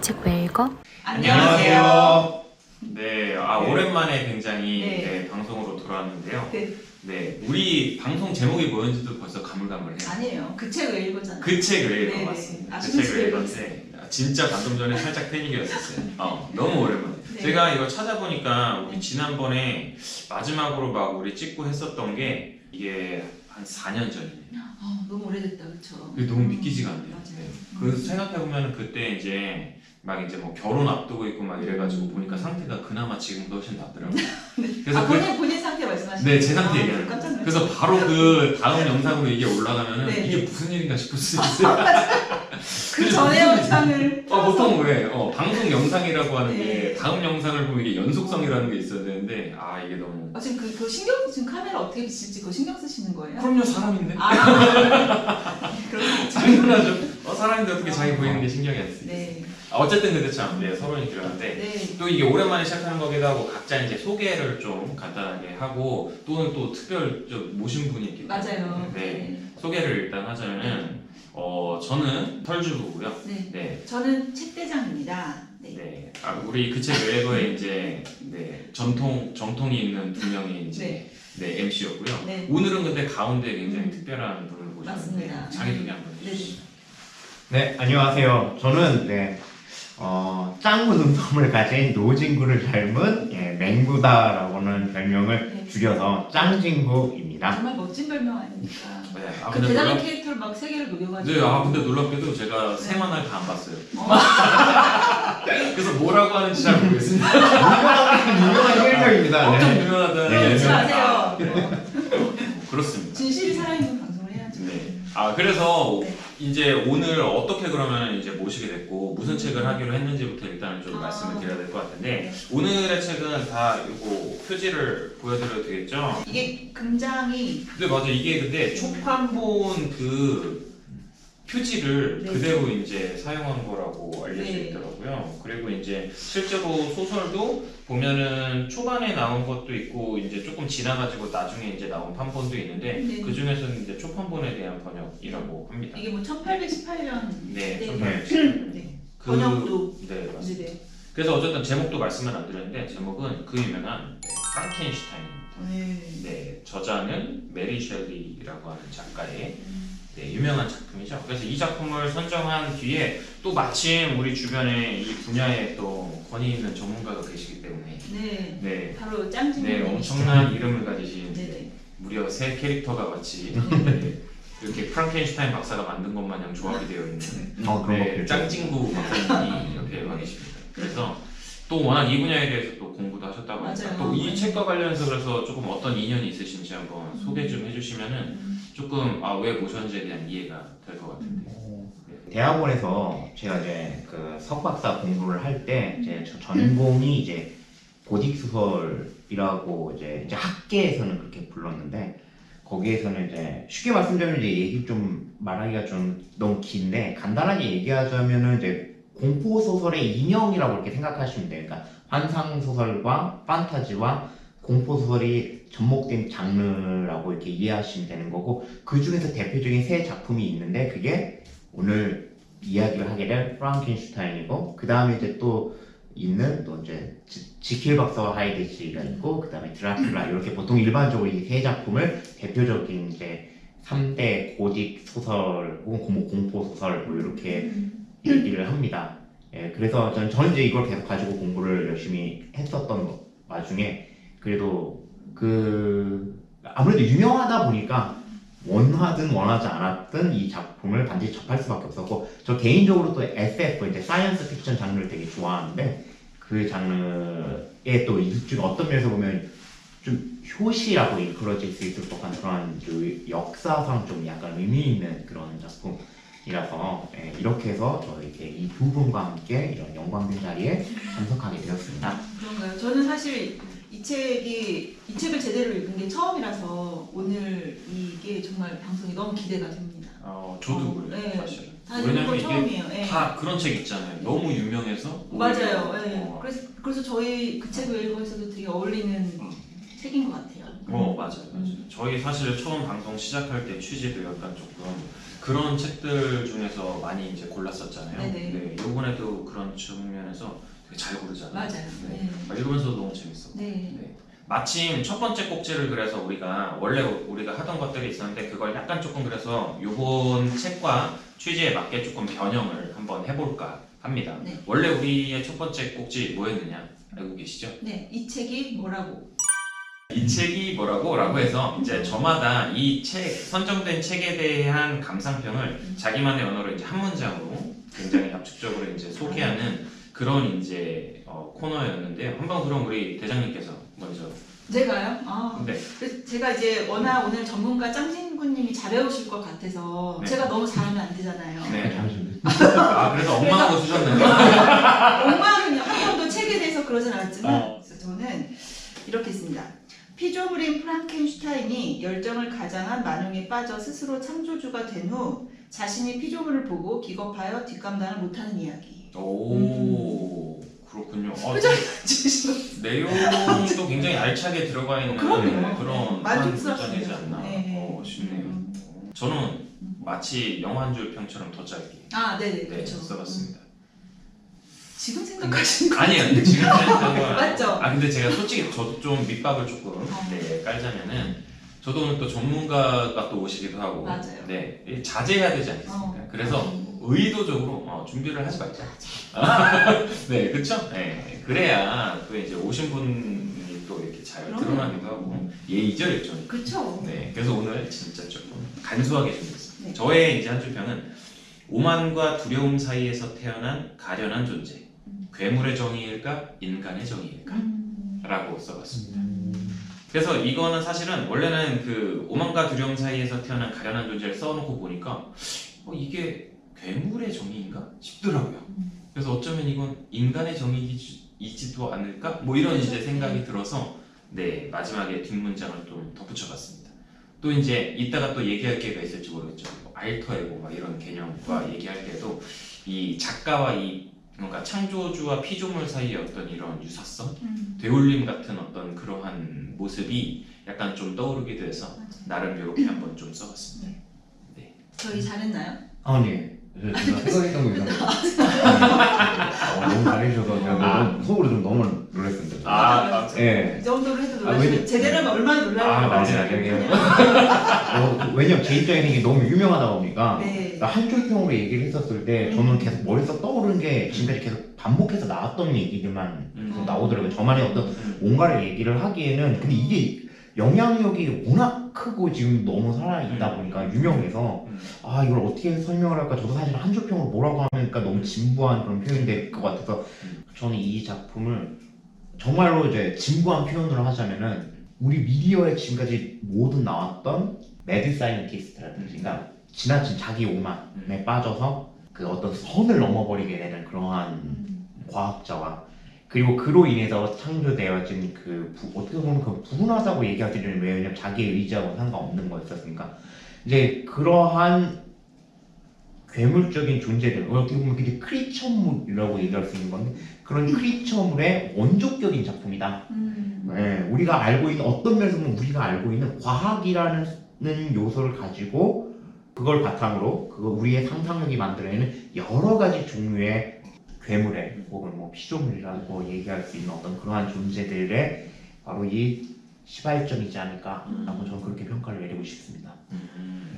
책 왜 읽어? 안녕하세요. 네, 오랜만에 굉장히 네. 방송으로 돌아왔는데요. 네. 네, 우리 방송 제목이 뭐였는지도 벌써 가물가물해요. 아니에요. 그 책 왜 읽었잖아요. 그 책을 네, 읽어봤습니다. 네. 그 책을 읽었는데 진짜 방금 전에 살짝 패닉이었었어요. 너무 오랜만에. 네. 제가 이거 찾아보니까 우리 지난번에 마지막으로 막 우리 찍고 했었던 게 이게 한 4년 전이네요. 너무 오래됐다, 그렇죠? 그게 너무 믿기지가 않네요. 맞아요. 네. 그 생각해보면 그때 이제 막 이제 뭐 결혼 앞두고 있고 막 이래가지고 보니까 상태가 그나마 지금보다 훨씬 낫더라고요. 그래서 본인 상태 말씀하시는 네, 제 상태 얘기하는 깜짝 거예요. 놀랐어요. 그래서 바로 그 다음 영상으로 이게 올라가면은 네, 이게 네. 무슨 일인가 싶을 수 있어요. 그 전에 영상을 보통 그래. 방송 영상이라고 하는 게 네. 다음 영상을 보면 이게 연속성이라는 게 있어야 되는데 이게 너무 지금 그 신경 지금 카메라 어떻게 비칠지 그거 신경 쓰시는 거예요? 그럼요, 사람인데. 그렇죠. 당연하죠. 사람인데 어떻게 자기 보이는 게 신경이 안 쓰이지. 네. 어쨌든 근데 참 서론이 길었는데 네. 또 이게 오랜만에 시작하는 거기도 하고 각자 이제 소개를 좀 간단하게 하고 또는 또 특별 좀 모신 분이 있기 때문에 맞아요. 네. 소개를 일단 하자면은 저는 설주부고요. 네. 네. 저는 책대장입니다. 네. 네. 우리 그 책 웨이버에 이제 정통이 있는 두 명이 이제 MC였고요. 네. 오늘은 근데 가운데 굉장히 특별한 분을 모셨는데 맞습니다. 자기소개 한번 네. 해주시죠. 네, 안녕하세요. 저는 짱구 눈썹을 가진 노진구를 닮은 맹구다라고는 별명을 네. 줄여서 짱진구입니다. 정말 멋진 별명 아닙니까? 네. 그 근데 대단한 캐릭터를 막 세 개를 녹여가지고. 네, 근데 놀랍게도 제가 세 만화를 다 안 봤어요. 어. 그래서 뭐라고 하는지 잘 모르겠습니다. 유명한 일명입니다. 엄청 네. 유명하다는. 네, 잊지 마세요. 그렇습니다. 진실이 살아있는 방송을 해야죠. 네. 그래서 네. 이제 오늘 어떻게 그러면 이제 모시게 됐고 무슨 책을 하기로 했는지부터 일단은 좀 말씀을 드려야 될 것 같은데 오늘의 책은 다 이거 표지를 보여드려도 되겠죠? 이게 굉장히 근데 맞아, 이게 근데 초판본 그 표지를 네. 그대로 이제 사용한 거라고 알려져 네. 있더라고요. 그리고 이제 실제로 소설도 보면은 초반에 나온 것도 있고 이제 조금 지나가지고 나중에 이제 나온 판본도 있는데 네. 그 중에서는 이제 초판본에 대한 번역이라고 합니다. 이게 뭐 1818년 네, 네. 1818. 네. 그- 번역도 네, 맞습니다. 네. 그래서 어쨌든 제목도 말씀을 안 드렸는데 제목은 그 유명한 프랑켄슈타인입니다. 네. 네, 저자는 메리 셸리라고 하는 작가의 유명한 작품이죠. 그래서 이 작품을 선정한 뒤에 또 마침 우리 주변에 이 분야에 또 권위 있는 전문가가 계시기 때문에 네. 네, 바로 짱진구. 네 엄청난 이름을 가지신 네네. 무려 세 캐릭터가 같이 네, 이렇게 프랑켄슈타인 박사가 만든 것 마냥 조합이 되어 있는 그런 거 짱찐구 박사님이 이렇게 와 계십니다. 그래서 또 워낙 이 분야에 대해서 또 공부도 하셨다고 하니까 맞아요. 또 이 책과 관련해서 그래서 조금 어떤 인연이 있으신지 한번 소개 좀 해주시면은 조금 왜 모셨는지에 대한 이해가 될 것 같은데. 대학원에서 제가 이제 그 석박사 공부를 할 때 이제 저 전공이 이제 고딕 소설이라고 이제 학계에서는 그렇게 불렀는데 거기에서는 이제 쉽게 말씀드리면 이제 얘기 좀 말하기가 좀 너무 긴데 간단하게 얘기하자면은 이제 공포 소설의 인형이라고 이렇게 생각하시면 돼요. 그러니까 환상 소설과 판타지와 공포 소설이 접목된 장르라고 이렇게 이해하시면 되는 거고 그 중에서 대표적인 세 작품이 있는데 그게 오늘 이야기를 하게 될 프랑켄슈타인이고 그 다음에 이제 또 있는 또 이제 지킬 박사와 하이드 씨가 있고 그 다음에 드라큘라 이렇게 보통 일반적으로 이 세 작품을 대표적인 이제 3대 고딕 소설 혹은 공포 소설 뭐 이렇게 얘기를 합니다. 그래서 저는 이제 이걸 계속 가지고 공부를 열심히 했었던 와중에 그래도 아무래도 유명하다 보니까 원하든 원하지 않았든 이 작품을 반드시 접할 수밖에 없었고 저 개인적으로 또 SF 이제 사이언스 픽션 장르를 되게 좋아하는데 그 장르에 또 이중 어떤 면에서 보면 좀 효시라고 일컬어질 수 있을 법한 그런 그 역사상 좀 약간 의미 있는 그런 작품이라서 이렇게 해서 저 이렇게 이 두 분과 함께 이런 영광된 자리에 참석하게 되었습니다. 그런가요? 저는 사실 이 책을 제대로 읽은 게 처음이라서 오늘 이게 정말 방송이 너무 기대가 됩니다. 저도 그래요, 네. 사실. 다 읽은 왜냐면 건 이게 처음이에요. 네. 다 그런 책 있잖아요. 너무 유명해서. 맞아요. 네. 어, 그래서 저희 그 책을 읽어서도 되게 어울리는 책인 것 같아요. 맞아요. 저희 사실 처음 방송 시작할 때 취지도 약간 조금 그런 책들 중에서 많이 이제 골랐었잖아요. 네네. 네, 이번에도 그런 측면에서 되게 잘 고르잖아요. 맞아요. 네. 네. 읽으면서도 너무 재밌어. 네. 네. 마침 첫 번째 꼭지를 그래서 원래 우리가 하던 것들이 있었는데 그걸 약간 조금 그래서 요번 책과 취지에 맞게 조금 변형을 한번 해볼까 합니다. 네. 원래 우리의 첫 번째 꼭지 뭐였느냐 알고 계시죠? 네. 이 책이 뭐라고? 이 책이 뭐라고? 라고 해서 이제 저마다 이 책, 선정된 책에 대한 감상평을 자기만의 언어로 이제 한 문장으로 굉장히 압축적으로 이제 소개하는 그런 이제 코너였는데요. 한번 그럼 우리 대장님께서 먼저. 제가요? 아, 네. 그래서 제가 이제 워낙 오늘 전문가 짱진구님이 잘해오실 것 같아서 네. 제가 너무 잘하면 안 되잖아요. 네. 잠시만요. 아, 그래서 엉망하고 쓰셨네요. 엉망은요. 한 번도 책에 대해서 그러진 않았지만 그래서 저는 이렇게 했습니다. 피조물인 프랑켄슈타인이 열정을 가장한 만용에 빠져 스스로 창조주가 된 후 자신이 피조물을 보고 기겁하여 뒷감당을 못하는 이야기. 오, 그렇군요. 표정이 지으시고 내용도 굉장히 알차게 들어가 있는 그럼요. 그런 만족스럽습니다. 문장이지 않나 네. 싶네요. 저는 마치 영화 한 줄 평처럼 더 짧게 아, 네네, 네, 그렇죠. 써봤습니다. 지금 생각하시는 거 아니요, 근데 지금 생각하면 맞죠? 아 근데 제가 솔직히 저도 좀 밑밥을 조금 깔자면은 저도 오늘 또 전문가가 또 오시기도 하고 맞아요. 네 자제해야 되지 않겠습니까? 그래서 의도적으로 준비를 하지 말자. 네, 그렇죠? 네, 그래야 또 이제 오신 분이 또 이렇게 잘 그럼요. 드러나기도 하고 예의죠, 일종. 그렇죠. 네, 그래서 오늘 진짜 조금 간소하게 준비했습니다. 네. 저의 이제 한 줄평은 오만과 두려움 사이에서 태어난 가련한 존재. 괴물의 정의일까 인간의 정의일까? 라고 써봤습니다. 그래서 이거는 사실은 원래는 그 오만과 두려움 사이에서 태어난 가련한 존재를 써놓고 보니까 이게 괴물의 정의인가 싶더라고요. 그래서 어쩌면 이건 인간의 정의이지도 않을까? 뭐 이런 이제 생각이 들어서 네 마지막에 뒷문장을 좀 덧붙여봤습니다. 또 이제 이따가 또 얘기할 기회가 있을지 모르겠죠. 뭐 알터에고 막 이런 개념과 얘기할 때도 이 작가와 이 뭔가 창조주와 피조물 사이의 어떤 이런 유사성, 되울림 같은 어떤 그러한 모습이 약간 좀 떠오르기도 해서 나름 이렇게 한번 좀 써봤습니다. 네. 저희 잘했나요? 아, 네. 제가 생각했던 거 이상해요. 너무 잘해주셔서 제가 너무 속으로 좀 너무 놀랐습니다. 맞아요. 예. 이 정도로 해도 아, 놀라시면 왜냐- 제대로 하면 얼마나 놀랄까요? 맞아요. 왜냐면 제 입장에는 이게 너무 유명하다 보니까 네. 한 줄평으로 얘기를 했었을 때 저는 계속 머릿속 떠오르는 게 지금까지 계속 반복해서 나왔던 얘기들만 계속 나오더라고요. 저만의 어떤 뭔가를 얘기를 하기에는 근데 이게 영향력이 워낙 크고 지금 너무 살아있다 보니까 유명해서 아 이걸 어떻게 설명을 할까 저도 사실 한 줄평으로 뭐라고 하니까 너무 진부한 그런 표현이 될 것 같아서 저는 이 작품을 정말로 이제 진부한 표현으로 하자면은 우리 미디어에 지금까지 모든 나왔던 매드 사이언티스트라든지 그러니까 지나친 자기 오만에 빠져서 그 어떤 선을 넘어버리게 되는 그러한 과학자와 그리고 그로 인해서 창조되어진 어떻게 보면 그 불운하다고 얘기하기는 왜냐면 자기의 의지하고 상관없는 거였었으니까 이제 그러한 괴물적인 존재들 어떻게 보면 그게 크리처물이라고 얘기할 수 있는 건데 그런 크리처물의 원조격인 작품이다. 네, 우리가 알고 있는 어떤 면에서 보면 우리가 알고 있는 과학이라는 요소를 가지고 그걸 바탕으로 우리의 상상력이 만들어내는 여러 가지 종류의 괴물의 혹은 뭐 피조물이라고 얘기할 수 있는 어떤 그러한 존재들의 바로 이 시발점이지 않을까라고 저는 그렇게 평가를 내리고 싶습니다.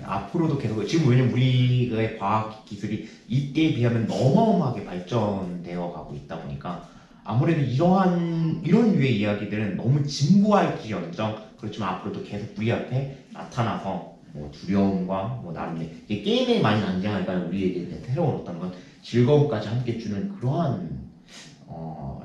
앞으로도 계속 지금 왜냐면 우리의 과학 기술이 이때에 비하면 어마어마하게 발전되어 가고 있다 보니까 아무래도 이런 류의 이야기들은 너무 진부할지언정 그렇지만 앞으로도 계속 우리 앞에 나타나서 뭐 두려움과 뭐 나름 이제 게임에 많이 난장하니까 우리에게 새로운 어떤 건 즐거움까지 함께 주는 그러한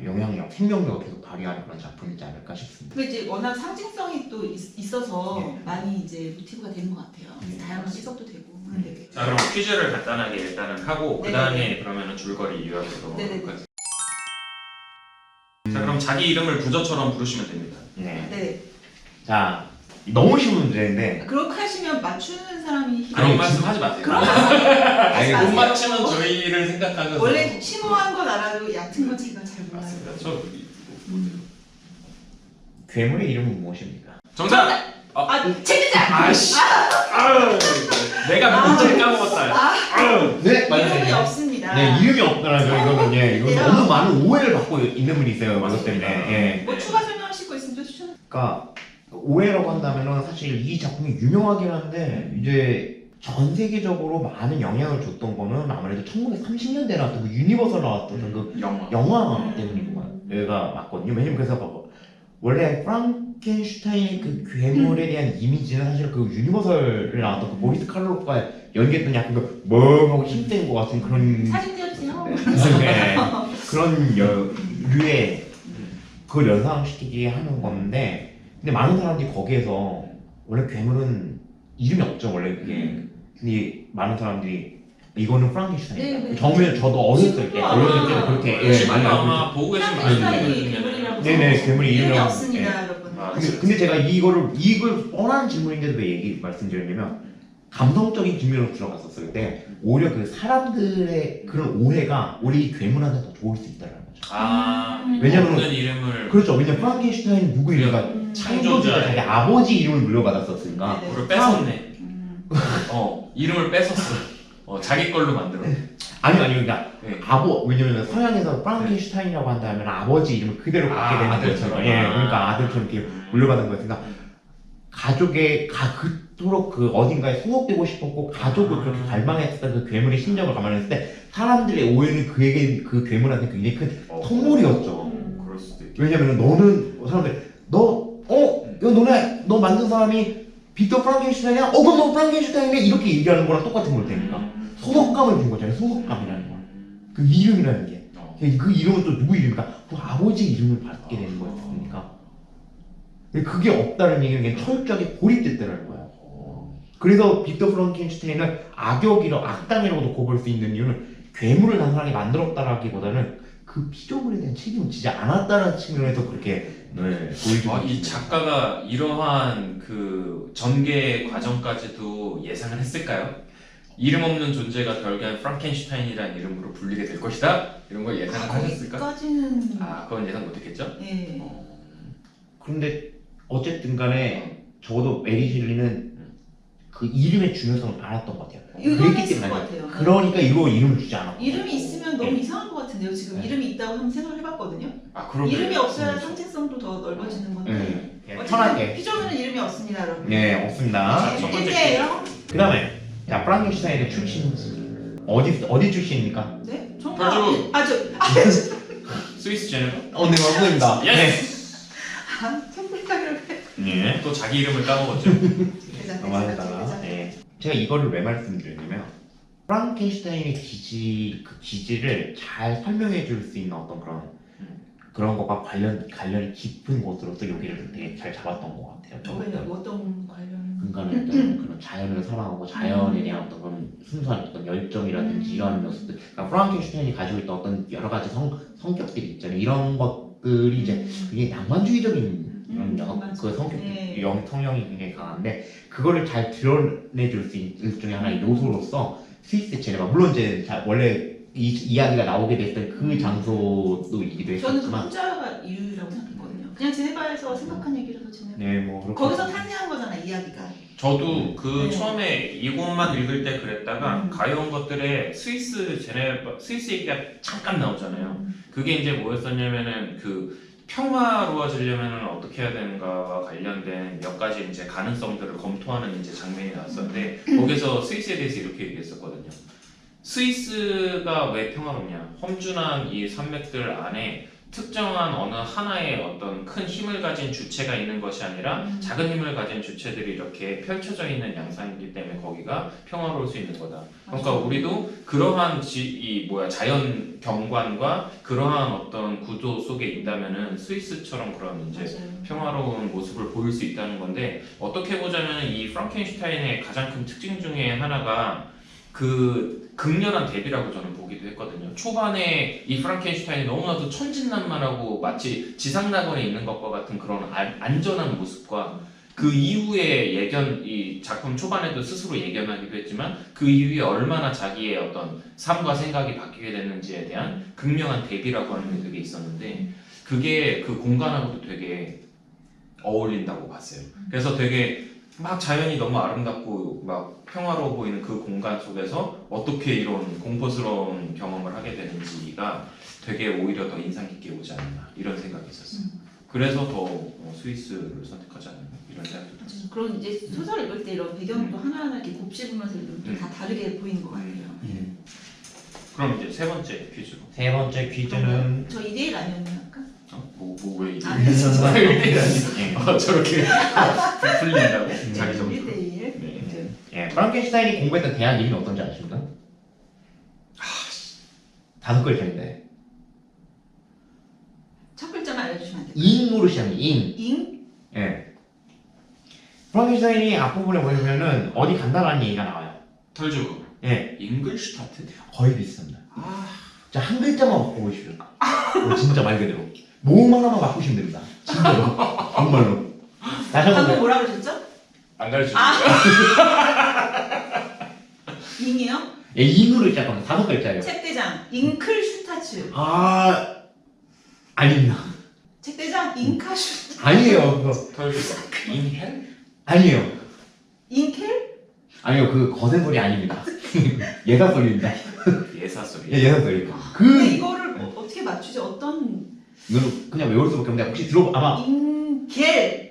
영향력, 생명력을 계속 발휘하는 그런 작품이지 않을까 싶습니다. 근데 이제 워낙 상징성이 또 있어서 예. 많이 이제 모티브가 되는 것 같아요. 예. 다양한 해석도 되고. 네. 자 그럼 퀴즈를 간단하게 일단은 하고 그 다음에 그러면은 줄거리 요약으로 네네네. 넘어갈까요? 자 그럼 자기 이름을 부저처럼 부르시면 됩니다. 네. 네. 자, 너무 쉬운 문제인데 그렇게 하시면 맞추는 사람이 그런 말씀 하지 마세요. 그런 말씀 못 하지 맞추면 마세요. 저희를 생각하면서 원래 심오한 건 알아도 얕은 건 제가 잘 몰라요. 맞습니다. 저 괴물의 이름은 무엇입니까? 정답! 책임자! 아씨. 아유, 내가 문제를 까먹었다. 아유. 네, 이름이 없습니다. 네, 이름이 없더라고요. 이거는 예, 이거 그래요? 너무 많은 오해를 받고 있는 분이 있어요. 이것 맞습니다. 때문에. 예. 뭐 추가 설명하실 거 있으면 또 추천. 그러니까 오해라고 한다면은 사실 이 작품이 유명하긴 한데 이제 전 세계적으로 많은 영향을 줬던 거는 아무래도 1930년대 나왔던 그 유니버설 나왔던 그 영화 때문인 거가 맞거든요. 왜냐면 그래서 봐봐. 원래 프랑켄슈타인의 그 괴물에 대한 이미지는 사실 그 유니버설에 나왔던 그 보리스 칼로프가 연기했던 약간 그 멍하고 힘센 것 같은 그런 사진 띄워주세요. 네, 그런 류의 그걸 연상시키게 하는 건데 근데 많은 사람들이 거기에서 원래 괴물은 이름이 없죠 원래 그게 근데 많은 사람들이 이거는 프랑켄슈타인이다. 네, 네. 정말 저도 어렸을 때 지금도 어렸을 때 아마 그렇게 예, 지금 많이 알고 아마 보고 계신 프랑켄슈타인이 분들이 괴물이라고. 네네, 괴물이 이름이 이름이라고. 없습니다, 여러분. 아, 근데 제가 이걸 뻔한 질문인데도 왜 말씀드렸냐면 감성적인 질문으로 들어갔었어요. 근데 오히려 그 사람들의 그런 오해가 우리 이 괴물한테 더 좋을 수 있다는 거죠. 왜냐면- 없는 이름을 그렇죠. 왜냐면 프랑켄슈타인 누구 이름가 음. 창조주가 자기 아버지 이름을 물려받았었으니까. 네네. 그걸 뺏었네. 음. 이름을 뺏었어. 자기 걸로 만들어. 아니요, 그러니까 네. 왜냐면 서양에서 프랑켄슈타인이라고 한다면 아버지 이름을 그대로 갖게 되는 아들처럼. 거죠. 예, 그러니까 아들처럼 이렇게 물려받은 거였으니까 가족의 그토록 그 어딘가에 소속되고 싶었고 가족을 그렇게 갈망했던 그 괴물의 심정을 감안했을 때 사람들의 오해는 그에게 그 괴물한테 굉장히 큰 선물이었죠. 그럴 수도 있겠다. 왜냐면 너는 사람들 너 만든 사람이 빅터 프랑켄슈타인이야? 그럼 너 프랑켄슈타인이네? 이렇게 얘기하는 거랑 똑같은 걸 테니까 소속감을 준 거잖아요. 소속감이라는 거. 그 이름이라는 게. 그 이름은 또 누구 이름입니까? 그 아버지 이름을 받게 되는 거였으니까. 근데 그게 없다는 얘기는 그냥 철저하게 고립됐다는 거예요. 그래서 빅터 프랑켄슈타인을 악당이라고 놓고 볼 수 있는 이유는 괴물을 단순하게 만들었다라기보다는 그 피조물에 대한 책임을 지지 않았다는 측면에서 그렇게 보여주고 이 있습니다. 작가가 이러한 그 전개 과정까지도 예상을 했을까요? 이름 없는 존재가 결국엔 프랑켄슈타인이라는 이름으로 불리게 될 것이다? 이런 걸 예상을 하셨을까? 거기까지는. 그건 예상 못했겠죠? 네. 그런데 어쨌든 간에 적어도 메리 셸리는 그 이름의 중요성을 알았던 것 같아요. 유명했을 것 같아요. 그러니까 이거 이름을 주지 않았고. 이름이 있으면 너무 네. 이상할 것 같은데요. 지금 네. 이름이 있다고 한번 생각을 해봤거든요. 그러면 이름이 없어야 네. 상징성도 더 넓어지는 건데. 그냥 어쨌든 편하게. 피조물은 이름이 없습니다, 여러분. 네, 없습니다. 첫 번째 퀴즈예요. 그 다음에 자 프랑켄슈타인의 출신 어디 출신입니까? 네? 펄주. 저 스위스 제네바? 네, 맞습니다. 예스! 청불탕이라고 해. 네. 또 자기 이름을 까먹었죠. 맞다. 네. 제가 이거를 왜 말씀드렸냐면 프랑켄슈타인의 기질을 잘 설명해 줄 수 있는 어떤 그런 것과 관련이 깊은 곳으로서 여기를 되게 잘 잡았던 것 같아요. 왜요? 어떤 관련? 인간의 어떤 그런 자연을 사랑하고 자연에 대한 어떤 그런 순수한 어떤 열정이라든지 이런 모습들, 그러니까 프랑켄슈타인이 가지고 있던 어떤 여러 가지 성격들이 있잖아요. 이런 것들이 이제 굉장히 낭만주의적인 그 네. 성향이 굉장히 강한데 그거를 잘 드러내줄 수 있는 중에 하나의 요소로서 스위스 제네바, 물론 이제 원래 이 이야기가 나오게 됐던 그 장소도이기도 저는 그 했었지만 혼자가 이유라고 생각했거든요. 그냥 제네바에서 생각한 얘기라서 제네바. 네, 뭐 그렇게 거기서 탄생한 거잖아, 이야기가. 저도 그 네. 처음에 이것만 읽을 때 그랬다가 음. 가여운 것들에 스위스 얘기가 잠깐 나오잖아요. 그게 이제 뭐였었냐면은 그 평화로워지려면 어떻게 해야 되는가와 관련된 몇 가지 이제 가능성들을 검토하는 이제 장면이 나왔었는데 거기서 스위스에 대해서 이렇게 얘기했었거든요. 스위스가 왜 평화롭냐? 험준한 이 산맥들 안에 특정한 어느 하나의 어떤 큰 힘을 가진 주체가 있는 것이 아니라 작은 힘을 가진 주체들이 이렇게 펼쳐져 있는 양상이기 때문에 거기가 평화로울 수 있는 거다. 그러니까 맞아요. 우리도 그러한 자연 경관과 그러한 어떤 구조 속에 있다면은 스위스처럼 그런 이제 맞아요. 평화로운 모습을 보일 수 있다는 건데 어떻게 보자면 이 프랑켄슈타인의 가장 큰 특징 중에 하나가 그 극렬한 대비라고 저는 보기도 했거든요. 초반에 이 프랑켄슈타인이 너무나도 천진난만하고 마치 지상낙원에 있는 것과 같은 그런 안전한 모습과 그 이후에 이 작품 초반에도 스스로 예견하기도 했지만 그 이후에 얼마나 자기의 어떤 삶과 생각이 바뀌게 됐는지에 대한 극명한 대비라고 하는 게 되게 있었는데 그게 그 공간하고도 되게 어울린다고 봤어요. 그래서 되게 막 자연이 너무 아름답고 막 평화로워 보이는 그 공간 속에서 어떻게 이런 공포스러운 경험을 하게 되는지가 되게 오히려 더 인상 깊게 오지 않나 이런 생각이 있었어요. 그래서 더 스위스를 선택하지 않나 이런 생각도 들었어요. 그런 이제 소설 읽을 때 이런 배경도 하나하나 이렇게 곱씹으면서 읽으면 다 다르게 보이는 것 같아요. 그럼 이제 세 번째 퀴즈로. 세 번째 퀴즈는 저 2대1 아니었나요 아까? 뭐왜 이래? 아, 네, 진짜. 저렇게 풀린다고? 자기 점. 1대1. 네. 예, 프랑켄슈타인이 공부했던 대학 이름이 어떤지 아십니까? 5글자인데 첫 글자만 알려주시면 안 돼요? 잉으로 시작합니다. 잉. 잉? 예. 프랑켄슈타인이 앞부분에 보시면은 어디 간다라는 얘기가 나와요. 털주고. 예, 잉글슈타트? 거의 비슷합니다. 아, 자, 한 글자만 바꿔보십시오. 진짜 말 그대로. 모음 하나만 바꾸시면 됩니다. 진짜로. 정말로. 다시 방금 한번. 뭐라 그러셨죠? 안 가르쳐. 잉이요? 예, 잉으로 시작합니다. 5글자예요. 책대장 잉클 슈타츠. 아, 아닙니다. 책대장 잉카슈. 아니에요, 그거. 털주고. 잉헬? 아니에요. 잉켈? 아니요, 그 거센 소리 아닙니다. 예사 소리입니다. 예사 소리. 예, 예사 소리. 근데 그, 이거를 어떻게 맞추지? 어떤 이거는 그냥 외울 수밖에 없는데, 혹시 아마, 잉겔.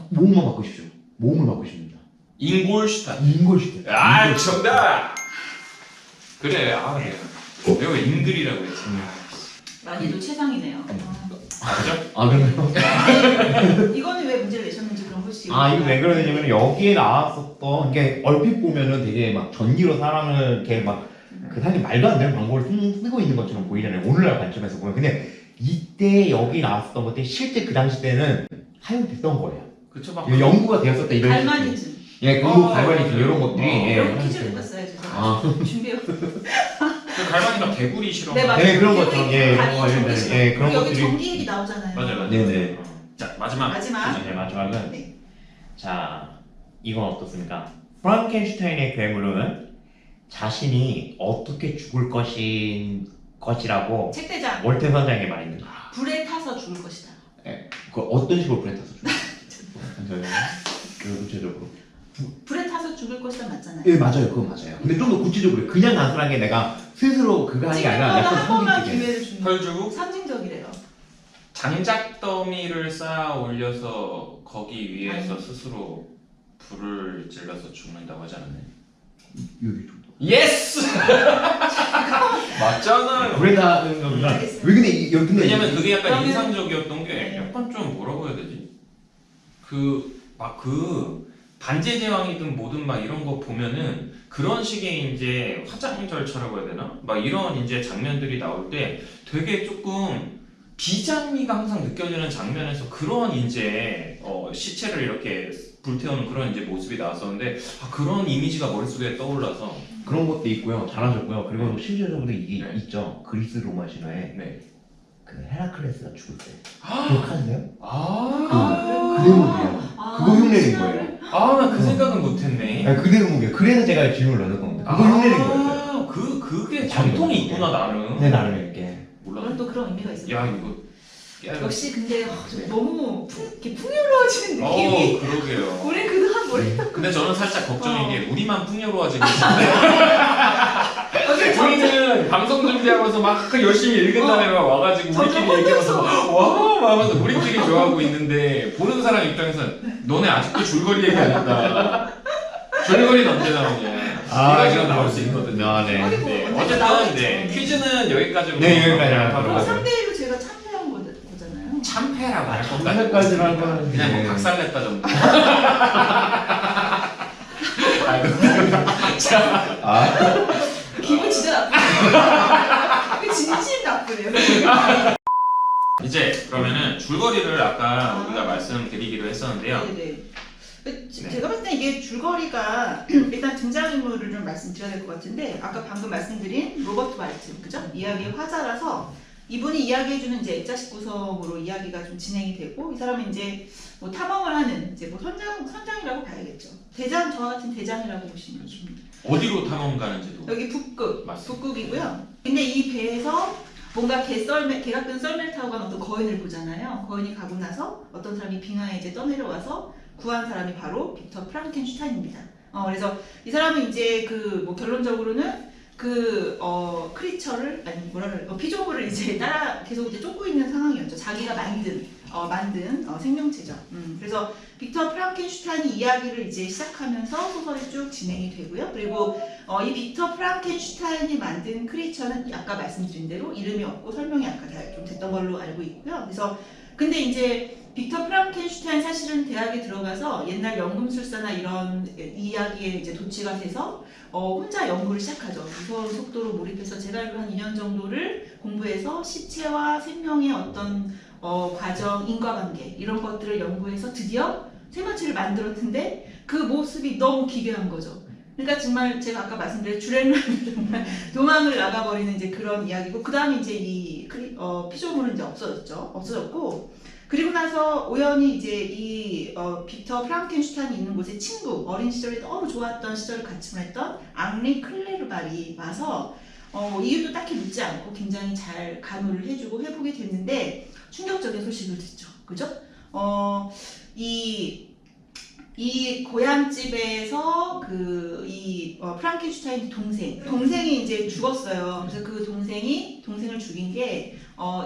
모음만 바꾸십시오. 모음을 바꾸시면 됩니다. 잉골슈타트. 잉골시대. 아, 정답! 그래, 내가 잉글이라고 했지. 많이도 최상이네요. 맞죠? 아, 그런가요? 이거는 왜 문제를 내셨는지 그럼 혹시 이거 왜 그러냐면 여기에 나왔었던 게 얼핏 보면은 되게 막 전기로 사람을 이렇게 막 그 사람이 말도 안 되는 광고를 쓰고 있는 것처럼 보이잖아요. 오늘날 관점에서 보면. 근데 이때 여기 나왔었던 것들이 실제 그 당시 때는 사용됐던 거예요. 그쵸, 막. 연구가 되었었다 이런. 갈마니즘. 예, 그리고 갈바니즘 이런 것들이. 예, 이런 퀴즈를 읽었어요. 준비해. 그 갈바니가 개구리 실험. 네, 맞아요. 네, 그런 것처럼. 예, 다리 그런 전기 거, 실험. 예, 그런 여기 것들이. 전기 얘기 나오잖아요. 맞아요. 네네. 자, 마지막. 마지막. 네, 마지막은. 네. 자, 이건 어떻습니까? 프랑켄슈타인의 괴물은 자신이 어떻게 죽을 것이라고 책대장 월트 선장의 말입니다. 불에 타서 죽을 것이다. 그 어떤 식으로 불에 타서 죽어요? 그 구체적으로. 불에 타서 죽을 것이다 맞잖아요. 예, 맞아요. 그건 맞아요. 근데 좀 더 구체적으로 그냥 단순하게 내가 스스로 그거 하는 게 지금 아니라 한 약간 번만 상징적인. 기회를 줍니다. 털주고. 상징적이래요. 장작 더미를 쌓아 올려서 거기 위에서 아니. 스스로 불을 질러서 죽는다고 하지 않았나요? 여기 좀. 예스! 맞잖아요. 불에 타는 겁니다. 알겠습니다. 왜 근데 근데 왜냐면 그게 약간 그러면- 인상적이었던 게 네. 약간 좀 뭐라고 해야 되지? 그 반지의 제왕이든 뭐든 막 이런 거 보면은 그런 식의 이제 화장절차라고 해야 되나? 막 이런 이제 장면들이 나올 때 되게 조금 비장미가 항상 느껴지는 장면에서 그런 이제 시체를 이렇게 불태우는 그런 이제 모습이 나왔었는데 그런 이미지가 머릿속에 떠올라서 그런 것도 있고요. 잘하셨고요. 그리고 실제적으로 이게 네. 있죠. 그리스 로마 신화에 네. 그 헤라클레스가 죽을 때 기억하세요? 그 대목이에요. 그거 흉내낸 거예요. 나 그 생각은 못했네. 그 대목이에요. 그래서 제가 질문을 넣었던 겁니다. 그거 흉내낸 거였어요. 그게 전통이 있구나 나름. 네, 나름 이렇게. 그런 몰라. 또 그런 의미가 있어요. 야 이거 깨알. 역시 근데 좀 너무 이렇게 풍요로워지는 느낌이. 그러게요. 우리 그동안 뭘 근데 저는 살짝 걱정인 게 우리만 풍요로워지고 있는데 우리는 방송 준비하면서 막 열심히 읽은 다음에 막 와가지고 우리끼리 얘기하면서 와 하면서 우리끼리 좋아하고 있는데 보는 사람 입장에서는 너네 아직도 줄거리 얘기 안 했다. 줄거리는 언제 나오냐. 이거 지금 나올 수 있거든요. 네. 어디 뭐 네, 언제 나와 어쨌든 네, 퀴즈는 여기까지로. 네, 여기까지 그럼 하도록 3대1로 제가 참여한 거잖아요. 참패라고 할 것까지. 참패까지는 할 거는 그냥 뭐 네. 박살냈다 정도. 기분 진짜 나쁘네요. 진심 나쁘네요. 이제 그러면은 줄거리를 아까 우리가 말씀드리기로 했었는데요. 네네. 제가 봤을 때 이게 줄거리가 일단 등장인물을 좀 말씀드려야 될 것 같은데 아까 방금 말씀드린 로버트 말튼 그죠? 이야기의 화자라서 이분이 이야기해주는 이제 액자식 구성으로 이야기가 좀 진행이 되고 이 사람은 이제 뭐 탐험을 하는 이제 뭐 선장이라고 봐야겠죠. 대장 저와 같은 대장이라고 보시면 됩니다. 어디로 탐험 가는지도. 여기 북극, 맞습니다. 북극이고요. 근데 이 배에서 뭔가 개가 끈 썰매를 타고 간 어떤 거인을 보잖아요. 거인이 가고 나서 어떤 사람이 빙하에 이제 떠내려와서 구한 사람이 바로 빅터 프랑켄슈타인입니다. 그래서 이 사람은 이제 그 뭐 결론적으로는 그 크리처를 아니 피조물을 이제 따라 계속 이제 쫓고 있는 상황이었죠. 자기가 만든 생명체죠. 그래서 빅터 프랑켄슈타인이 이야기를 이제 시작하면서 소설이 쭉 진행이 되고요. 그리고 이 빅터 프랑켄슈타인이 만든 크리처는 아까 말씀드린 대로 이름이 없고 설명이 아까 다 좀 됐던 걸로 알고 있고요. 그래서 근데 이제 빅터 프랑켄슈타인 사실은 대학에 들어가서 옛날 연금술사나 이런 이야기에 이제 도취가 돼서 혼자 연구를 시작하죠. 무서운 속도로 몰입해서 제가 알기로 한 2년 정도를 공부해서 시체와 생명의 어떤 과정, 인과관계 이런 것들을 연구해서 드디어 생명체를 만들었는데 그 모습이 너무 기괴한 거죠. 그러니까 정말 제가 아까 말씀드린 주렐라는 정말 도망을 나가버리는 이제 그런 이야기고 그 다음에 이제 이 피조물은 이제 없어졌고 그리고 나서 우연히 이제 이 빅터 프랑켄슈타인이 있는 곳에 친구 어린 시절에 너무 좋았던 시절을 같이 보냈던 앙리 클레르발이 와서 이유도 딱히 묻지 않고 굉장히 잘 간호를 해주고 회복이 됐는데 충격적인 소식을 듣죠. 그죠? 이 고향집에서 이 프랑켄슈타인 동생이 이제 죽었어요. 그래서 그 동생을 죽인 게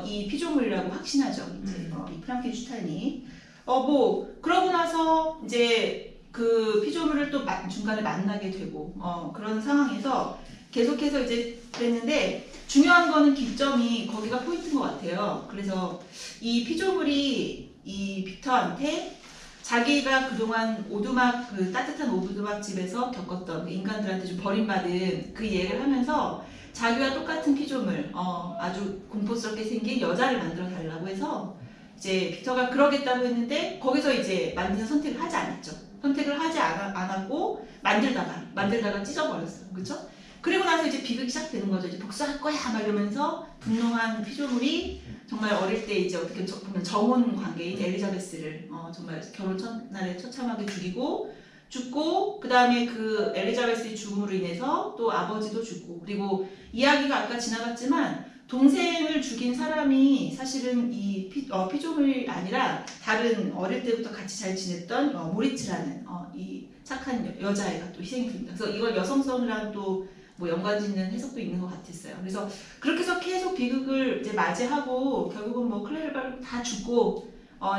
이 피조물이라고 확신하죠. 이제 이 프랑켄슈타인이 그러고 나서 이제 그 피조물을 또 중간에 만나게 되고 그런 상황에서 계속해서 이제 그랬는데 중요한 거는 기점이 거기가 포인트인 것 같아요. 그래서 이 피조물이 이 빅터한테 자기가 그동안 오두막 그 따뜻한 오두막 집에서 겪었던 그 인간들한테 좀 버림받은 그 얘기를 하면서 자기와 똑같은 피조물 아주 공포스럽게 생긴 여자를 만들어 달라고 해서 이제 빅터가 그러겠다고 했는데 거기서 이제 만드는 선택을 하지 않았죠. 선택을 하지 않았고 만들다가 찢어버렸어요. 그렇죠? 그리고 나서 이제 비극이 시작되는 거죠. 이제 복수할 거야 막 이러면서 분노한 피조물이 정말 어릴 때 이제 어떻게 보면 정혼 관계인 엘리자베스를 정말 결혼 첫날에 처참하게 죽고 그 다음에 그 엘리자베스의 죽음으로 인해서 또 아버지도 죽고 그리고 이야기가 아까 지나갔지만 동생을 죽인 사람이 사실은 이 피조물이 아니라 다른 어릴 때부터 같이 잘 지냈던 모리츠라는 이 착한 여자애가 또 희생이 됩니다. 그래서 이걸 여성성이랑 또 뭐 연관짓는 해석도 있는 것 같았어요. 그래서 그렇게 해서 계속 비극을 이제 맞이하고 결국은 뭐 클레르바를 다 죽고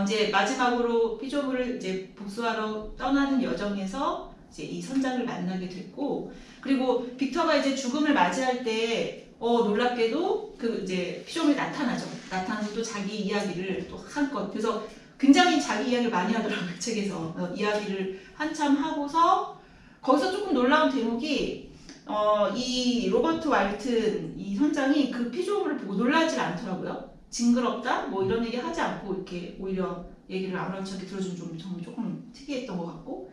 이제 마지막으로 피조물을 이제 복수하러 떠나는 여정에서 이제 이 선장을 만나게 됐고 그리고 빅터가 이제 죽음을 맞이할 때 놀랍게도 그 이제 피조물이 나타나서 또 자기 이야기를 또 한껏 그래서 굉장히 자기 이야기를 많이 하더라고요. 책에서 이야기를 한참 하고서 거기서 조금 놀라운 대목이 이 로버트 왈튼 이 선장이 그 피조물을 보고 놀라질 않더라고요. 징그럽다 뭐 이런 얘기 하지 않고 이렇게 오히려 얘기를 아무렇지 않게 들어주면 정말 조금 특이했던 것 같고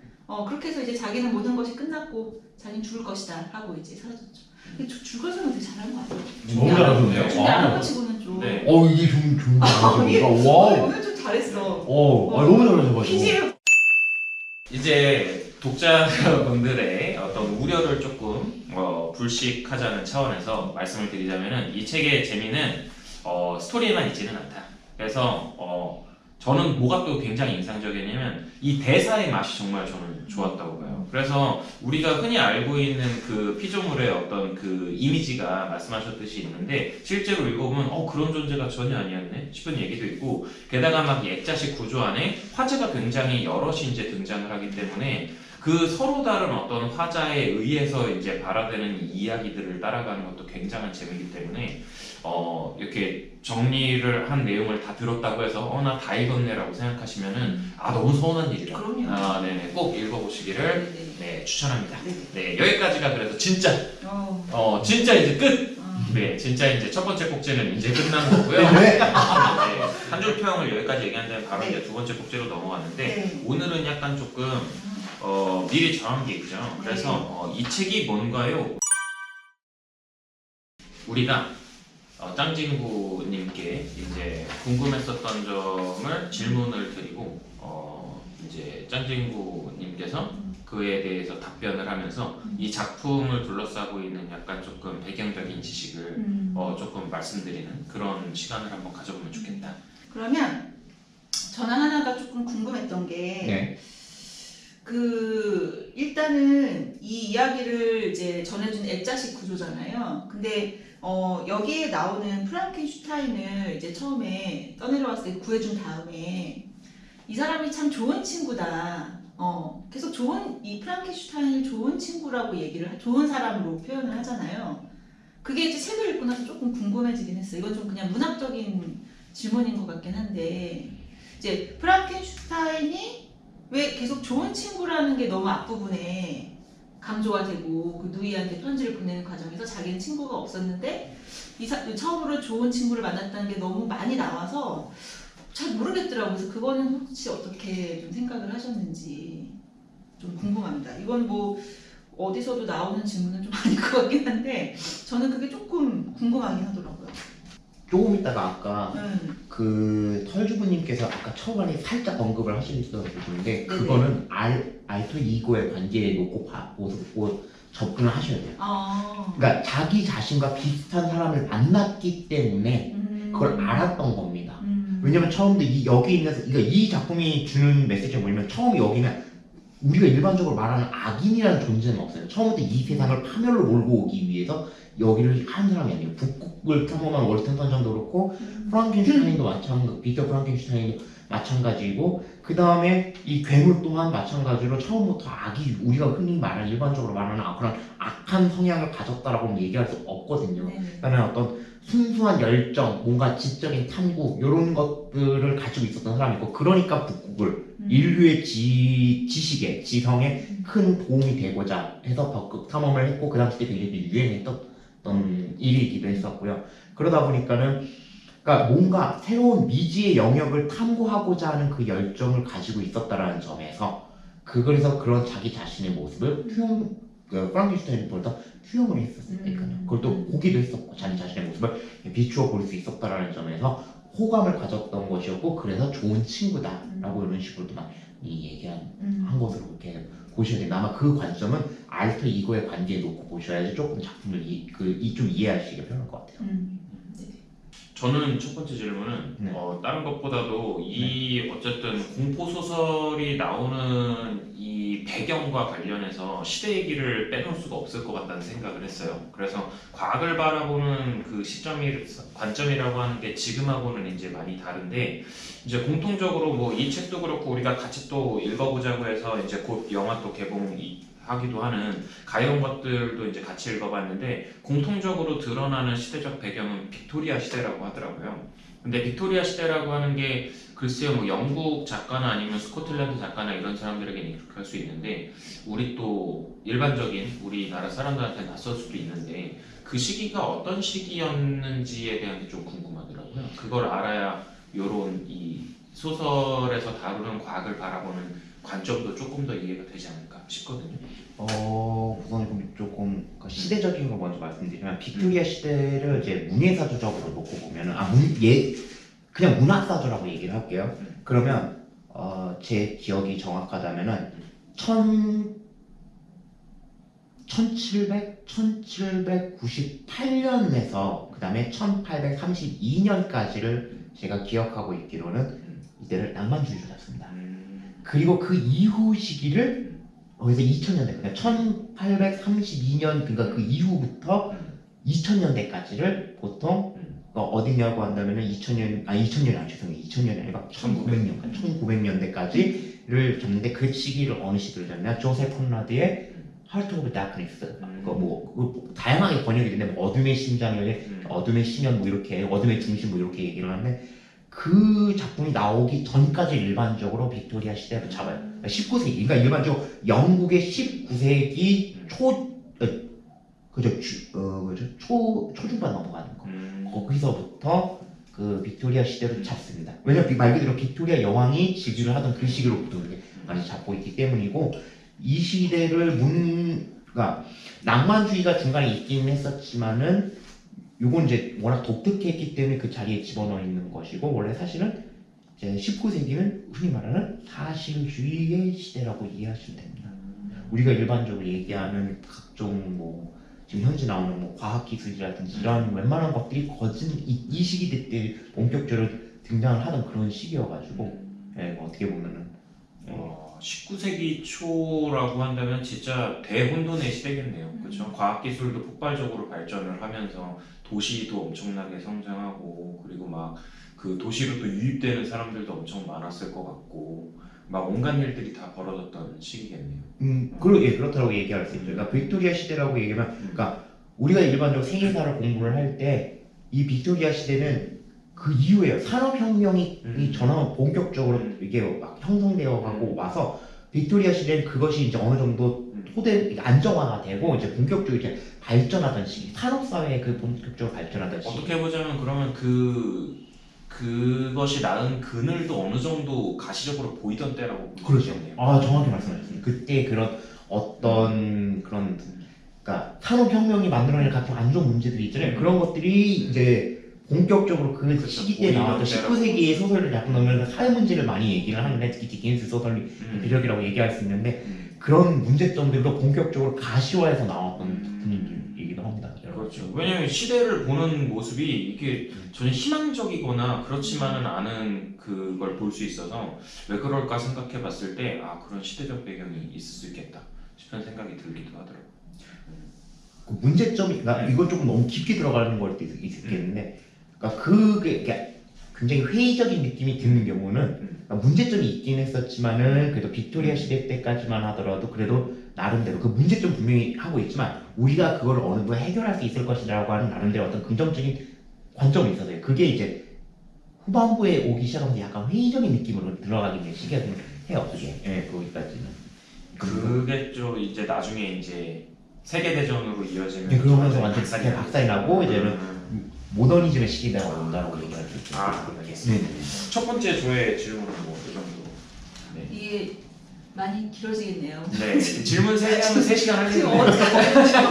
그렇게 해서 이제 자기는 모든 것이 끝났고 자기는 죽을 것이다 하고 이제 사라졌죠. 근데 죽어서는 되게 잘한 것 같아요. 너무 잘하셨네요. 준비 안 한 거 치고는 좀. 네. 이게 좀 이게 좋은데. 와우. 오늘 좀 잘했어. 너무 잘하셔가지고. PG를 이제 독자분들의 어떤 우려를 조금 불식하자는 차원에서 말씀을 드리자면은 이 책의 재미는 스토리에만 있지는 않다. 그래서 저는 뭐가 또 굉장히 인상적이냐면 이 대사의 맛이 정말 저는 좋았다고 봐요. 그래서 우리가 흔히 알고 있는 그 피조물의 어떤 그 이미지가 말씀하셨듯이 있는데 실제로 읽어보면 그런 존재가 전혀 아니었네 싶은 얘기도 있고 게다가 막 이 액자식 구조 안에 화자가 굉장히 여럿이 이제 등장을 하기 때문에 그 서로 다른 어떤 화자에 의해서 이제 발화되는 이야기들을 따라가는 것도 굉장한 재미이기 때문에 이렇게 정리를 한 내용을 다 들었다고 해서 나 다 읽었네라고 생각하시면은 너무 서운한 일이라. 그럼요. 네네 꼭 읽어보시기를 네네. 추천합니다. 네네. 네 여기까지가 그래서 진짜 진짜 이제 끝. 네 진짜 이제 첫 번째 꼭지는 이제 끝난 거고요. 네, 한 줄 평을 여기까지 얘기한 다음에 바로 이제 두 번째 꼭지로 넘어가는데 네. 오늘은 약간 조금 미리 정한 게 있죠. 그래서 이 책이 뭔가요? 우리가 짱진구님께 이제 궁금했었던 점을 질문을 드리고 이제 짱진구님께서 그에 대해서 답변을 하면서 이 작품을 둘러싸고 있는 약간 조금 배경적인 지식을 조금 말씀드리는 그런 시간을 한번 가져보면 좋겠다. 그러면 저는 하나가 조금 궁금했던 게 네. 일단은 이 이야기를 이제 전해준 액자식 구조잖아요. 근데 여기에 나오는 프랑켄슈타인을 이제 처음에 떠내려왔을 때 구해준 다음에 이 사람이 참 좋은 친구다. 계속 이 프랑켄슈타인을 좋은 친구라고 좋은 사람으로 표현을 하잖아요. 그게 이제 책을 읽고 나서 조금 궁금해지긴 했어요. 이건 좀 그냥 문학적인 질문인 것 같긴 한데, 이제 프랑켄슈타인이 왜 계속 좋은 친구라는 게 너무 앞부분에 강조가 되고, 그 누이한테 편지를 보내는 과정에서 자기는 친구가 없었는데 처음으로 좋은 친구를 만났다는 게 너무 많이 나와서 잘 모르겠더라고요. 그래서 그거는 혹시 어떻게 좀 생각을 하셨는지 좀 궁금합니다. 이건 뭐 어디서도 나오는 질문은 좀 아닐 것 같긴 한데 저는 그게 조금 궁금하긴 하더라고요. 조금 있다가 아까 그 털주부님께서 아까 초반에 살짝 언급을 하시는 부분인데 그거는 알토 이고의 관계에 놓고 접근을 하셔야 돼요. 그러니까 자기 자신과 비슷한 사람을 만났기 때문에 그걸 알았던 겁니다. 왜냐면 처음부터 여기 있는 이 작품이 주는 메시지가 뭐냐면 처음 여기는 우리가 일반적으로 말하는 악인이라는 존재는 없어요. 처음부터 이 세상을 파멸로 몰고 오기 위해서 여기를 한 사람이 아니에요. 북극을 탐험한 월튼 선장도 그렇고 프랑켄슈타인도 마찬가지고 비터 프랑켄슈타인도 마찬가지고 그 다음에 이 괴물 또한 마찬가지로 처음부터 우리가 흔히 말하는 일반적으로 말하는 그런 악한 성향을 가졌다라고는 얘기할 수 없거든요. 그러니까 어떤 순수한 열정, 뭔가 지적인 탐구 이런 것들을 가지고 있었던 사람이고 그러니까 북극을 인류의 지식에 지성에 큰 도움이 되고자 해서 북극 탐험을 했고 그 당시 때 굉장히 유행했던 일이기도 했었고요. 그러다 보니까는 그러니까 뭔가 새로운 미지의 영역을 탐구하고자 하는 그 열정을 가지고 있었다라는 점에서 그래서 그런 자기 자신의 모습을 프랑켄슈타인보다 투영을 했었으니까요. 그걸 또 보기도 했었고 자기 자신의 모습을 비추어 볼 수 있었다라는 점에서 호감을 가졌던 것이었고 그래서 좋은 친구다라고 이런 식으로도 막 얘기한 것으로 이렇게 보셔야 돼요. 아마 그 관점은 알터 이고의 관계에 놓고 보셔야지 조금 작품을 좀 이해하시기 편할 것 같아요. 저는 첫 번째 질문은 다른 것보다도 어쨌든 공포 소설이 나오는 이 배경과 관련해서 시대 얘기를 빼놓을 수가 없을 것 같다는 생각을 했어요. 그래서 과학을 바라보는 그 관점이라고 하는 게 지금하고는 이제 많이 다른데 이제 공통적으로 뭐 이 책도 그렇고 우리가 같이 또 읽어보자고 해서 이제 곧 영화 또 개봉하기도 하는 가벼운 것들도 이제 같이 읽어봤는데 공통적으로 드러나는 시대적 배경은 빅토리아 시대라고 하더라고요. 근데 빅토리아 시대라고 하는 게 글쎄요 뭐 영국 작가나 아니면 스코틀랜드 작가나 이런 사람들에게는 이렇게 할 수 있는데 우리 또 일반적인 우리나라 사람들한테 낯설 수도 있는데 그 시기가 어떤 시기였는지에 대한 게 좀 궁금하더라고요. 그걸 알아야 요런 이 소설에서 다루는 과학을 바라보는 관점도 조금 더 이해가 되지 않을까 싶거든요. 우선 조금 시대적인 거 먼저 말씀드리면 빅토리아 시대를 이제 문예사주적으로 놓고 보면은 그냥 문학사주라고 얘기를 할게요. 그러면 제 기억이 정확하다면은 1798년에서 그 다음에 1832년까지를 제가 기억하고 있기로는 이때를 낭만주의로 잡습니다. 그리고 그 이후 시기를 거기서 2000년대, 그러니까 1832년 그러니까 그 이후부터 2000년대까지를 보통 어디냐고 한다면은 2000년이 아니라 1900년대까지를 잡는데 그 시기를 어느 시기를 잡냐? 조셉 콘라드의 Heart of Darkness. 다양하게 번역이 되는데 어둠의 심장을 어둠의 심연 뭐 이렇게 어둠의 중심 뭐 이렇게 얘기를 하는데 그 작품이 나오기 전까지 일반적으로 빅토리아 시대로 잡아요. 19세기, 그러니까 일반적으로 영국의 19세기 초중반 넘어가는 거. 거기서부터 그 빅토리아 시대로 잡습니다. 왜냐면 말 그대로 빅토리아 여왕이 즉위를 하던 그 시기로부터 이렇게 많이 잡고 있기 때문이고 이 시대를 그러니까 낭만주의가 중간에 있긴 했었지만은 요건 이제 워낙 독특했기 때문에 그 자리에 집어넣어 있는 것이고 원래 사실은 이제 19세기는 흔히 말하는 사실주의의 시대라고 이해하시면 됩니다. 우리가 일반적으로 얘기하는 각종 뭐 지금 현재 나오는 뭐 과학기술이라든지 이런 웬만한 것들이 이 시기 때 본격적으로 등장을 하던 그런 시기여가지고 어떻게 보면은 19세기 초라고 한다면 진짜 대혼돈의 시대겠네요. 그렇죠? 과학기술도 폭발적으로 발전을 하면서 도시도 엄청나게 성장하고 그리고 막 그 도시로 또 유입되는 사람들도 엄청 많았을 것 같고 막 온갖 일들이 다 벌어졌던 시기겠네요. 그렇다고 얘기할 수 있죠. 그러니까 빅토리아 시대라고 얘기하면, 그러니까 우리가 일반적으로 세계사를 공부를 할 때 이 빅토리아 시대는 그 이후에요. 산업혁명이 전환 본격적으로 이게 막 형성되어 가고 와서 빅토리아 시대는 그것이 이제 어느 정도 안정화가 되고 이제 본격적으로 이제 발전하던 시기, 산업사회에 그 본격적으로 발전하던 시기. 어떻게 보자면 그러면 그것이 낳은 그늘도 어느 정도 가시적으로 보이던 때라고 볼 수 그렇죠. 있겠네요. 정확히 말씀하셨습니다. 그때 그런 어떤 그런 그러니까 산업혁명이 만들어낸 각종 안 좋은 문제들이 있잖아요. 그런 것들이 이제 본격적으로 그 그렇죠. 시기 때 나왔던 19세기의 소설을 작품 넣으면서 사회 문제를 많이 얘기를 하는데 특히 디킨스 소설의 대적이라고 얘기할 수 있는데 그런 문제점들도 본격적으로 가시화해서 나왔던 분위기이기도 합니다. 그렇죠. 왜냐하면 시대를 보는 모습이 이게 전혀 희망적이거나 그렇지만은 않은 그걸 볼 수 있어서 왜 그럴까 생각해 봤을 때 그런 시대적 배경이 있을 수 있겠다 싶은 생각이 들기도 하더라고요. 그 문제점이 이건 조금 너무 깊게 들어가는 걸 수도 있겠는데 그러니까 그게 굉장히 회의적인 느낌이 드는 경우는 그러니까 문제점이 있긴 했었지만은 그래도 빅토리아 시대 때까지만 하더라도 그래도 나름대로 그 문제점 분명히 하고 있지만 우리가 그걸 어느 정도 해결할 수 있을 것이라고 하는 나름대로 어떤 긍정적인 관점이 있어서요. 그게 이제 후반부에 오기 시작하면서 약간 회의적인 느낌으로 들어가게 된 시기가 좀 해요. 그게 거기까지는. 그게 좀 이제 나중에 이제 세계 대전으로 이어지는. 네, 그러면서 완전 박살이 나고 이제는 모더니즘의 시기가 온다고 얘기할 수 있죠. 알겠습니다. 첫 번째 조의 질문은 뭐이 정도. 네. 이게 많이 길어지겠네요. 네. 질문 3개하면 3시간 하겠네요. 지금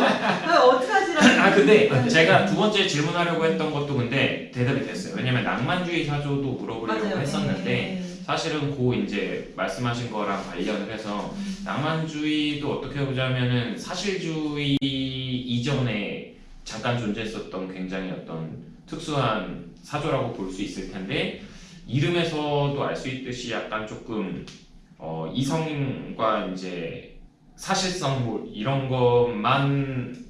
어떡하지라는. 근데 제가 두 번째 질문하려고 했던 것도 근데 대답이 됐어요. 왜냐면 낭만주의 사조도 물어보려고 맞아요. 했었는데 사실은 이제 말씀하신 거랑 관련을 해서 낭만주의도 어떻게 보자면은 사실주의 이전에 잠깐 존재했었던 굉장히 어떤 특수한 사조라고 볼 수 있을 텐데 이름에서도 알 수 있듯이 약간 조금 이성과 이제 사실성 뭐 이런 것만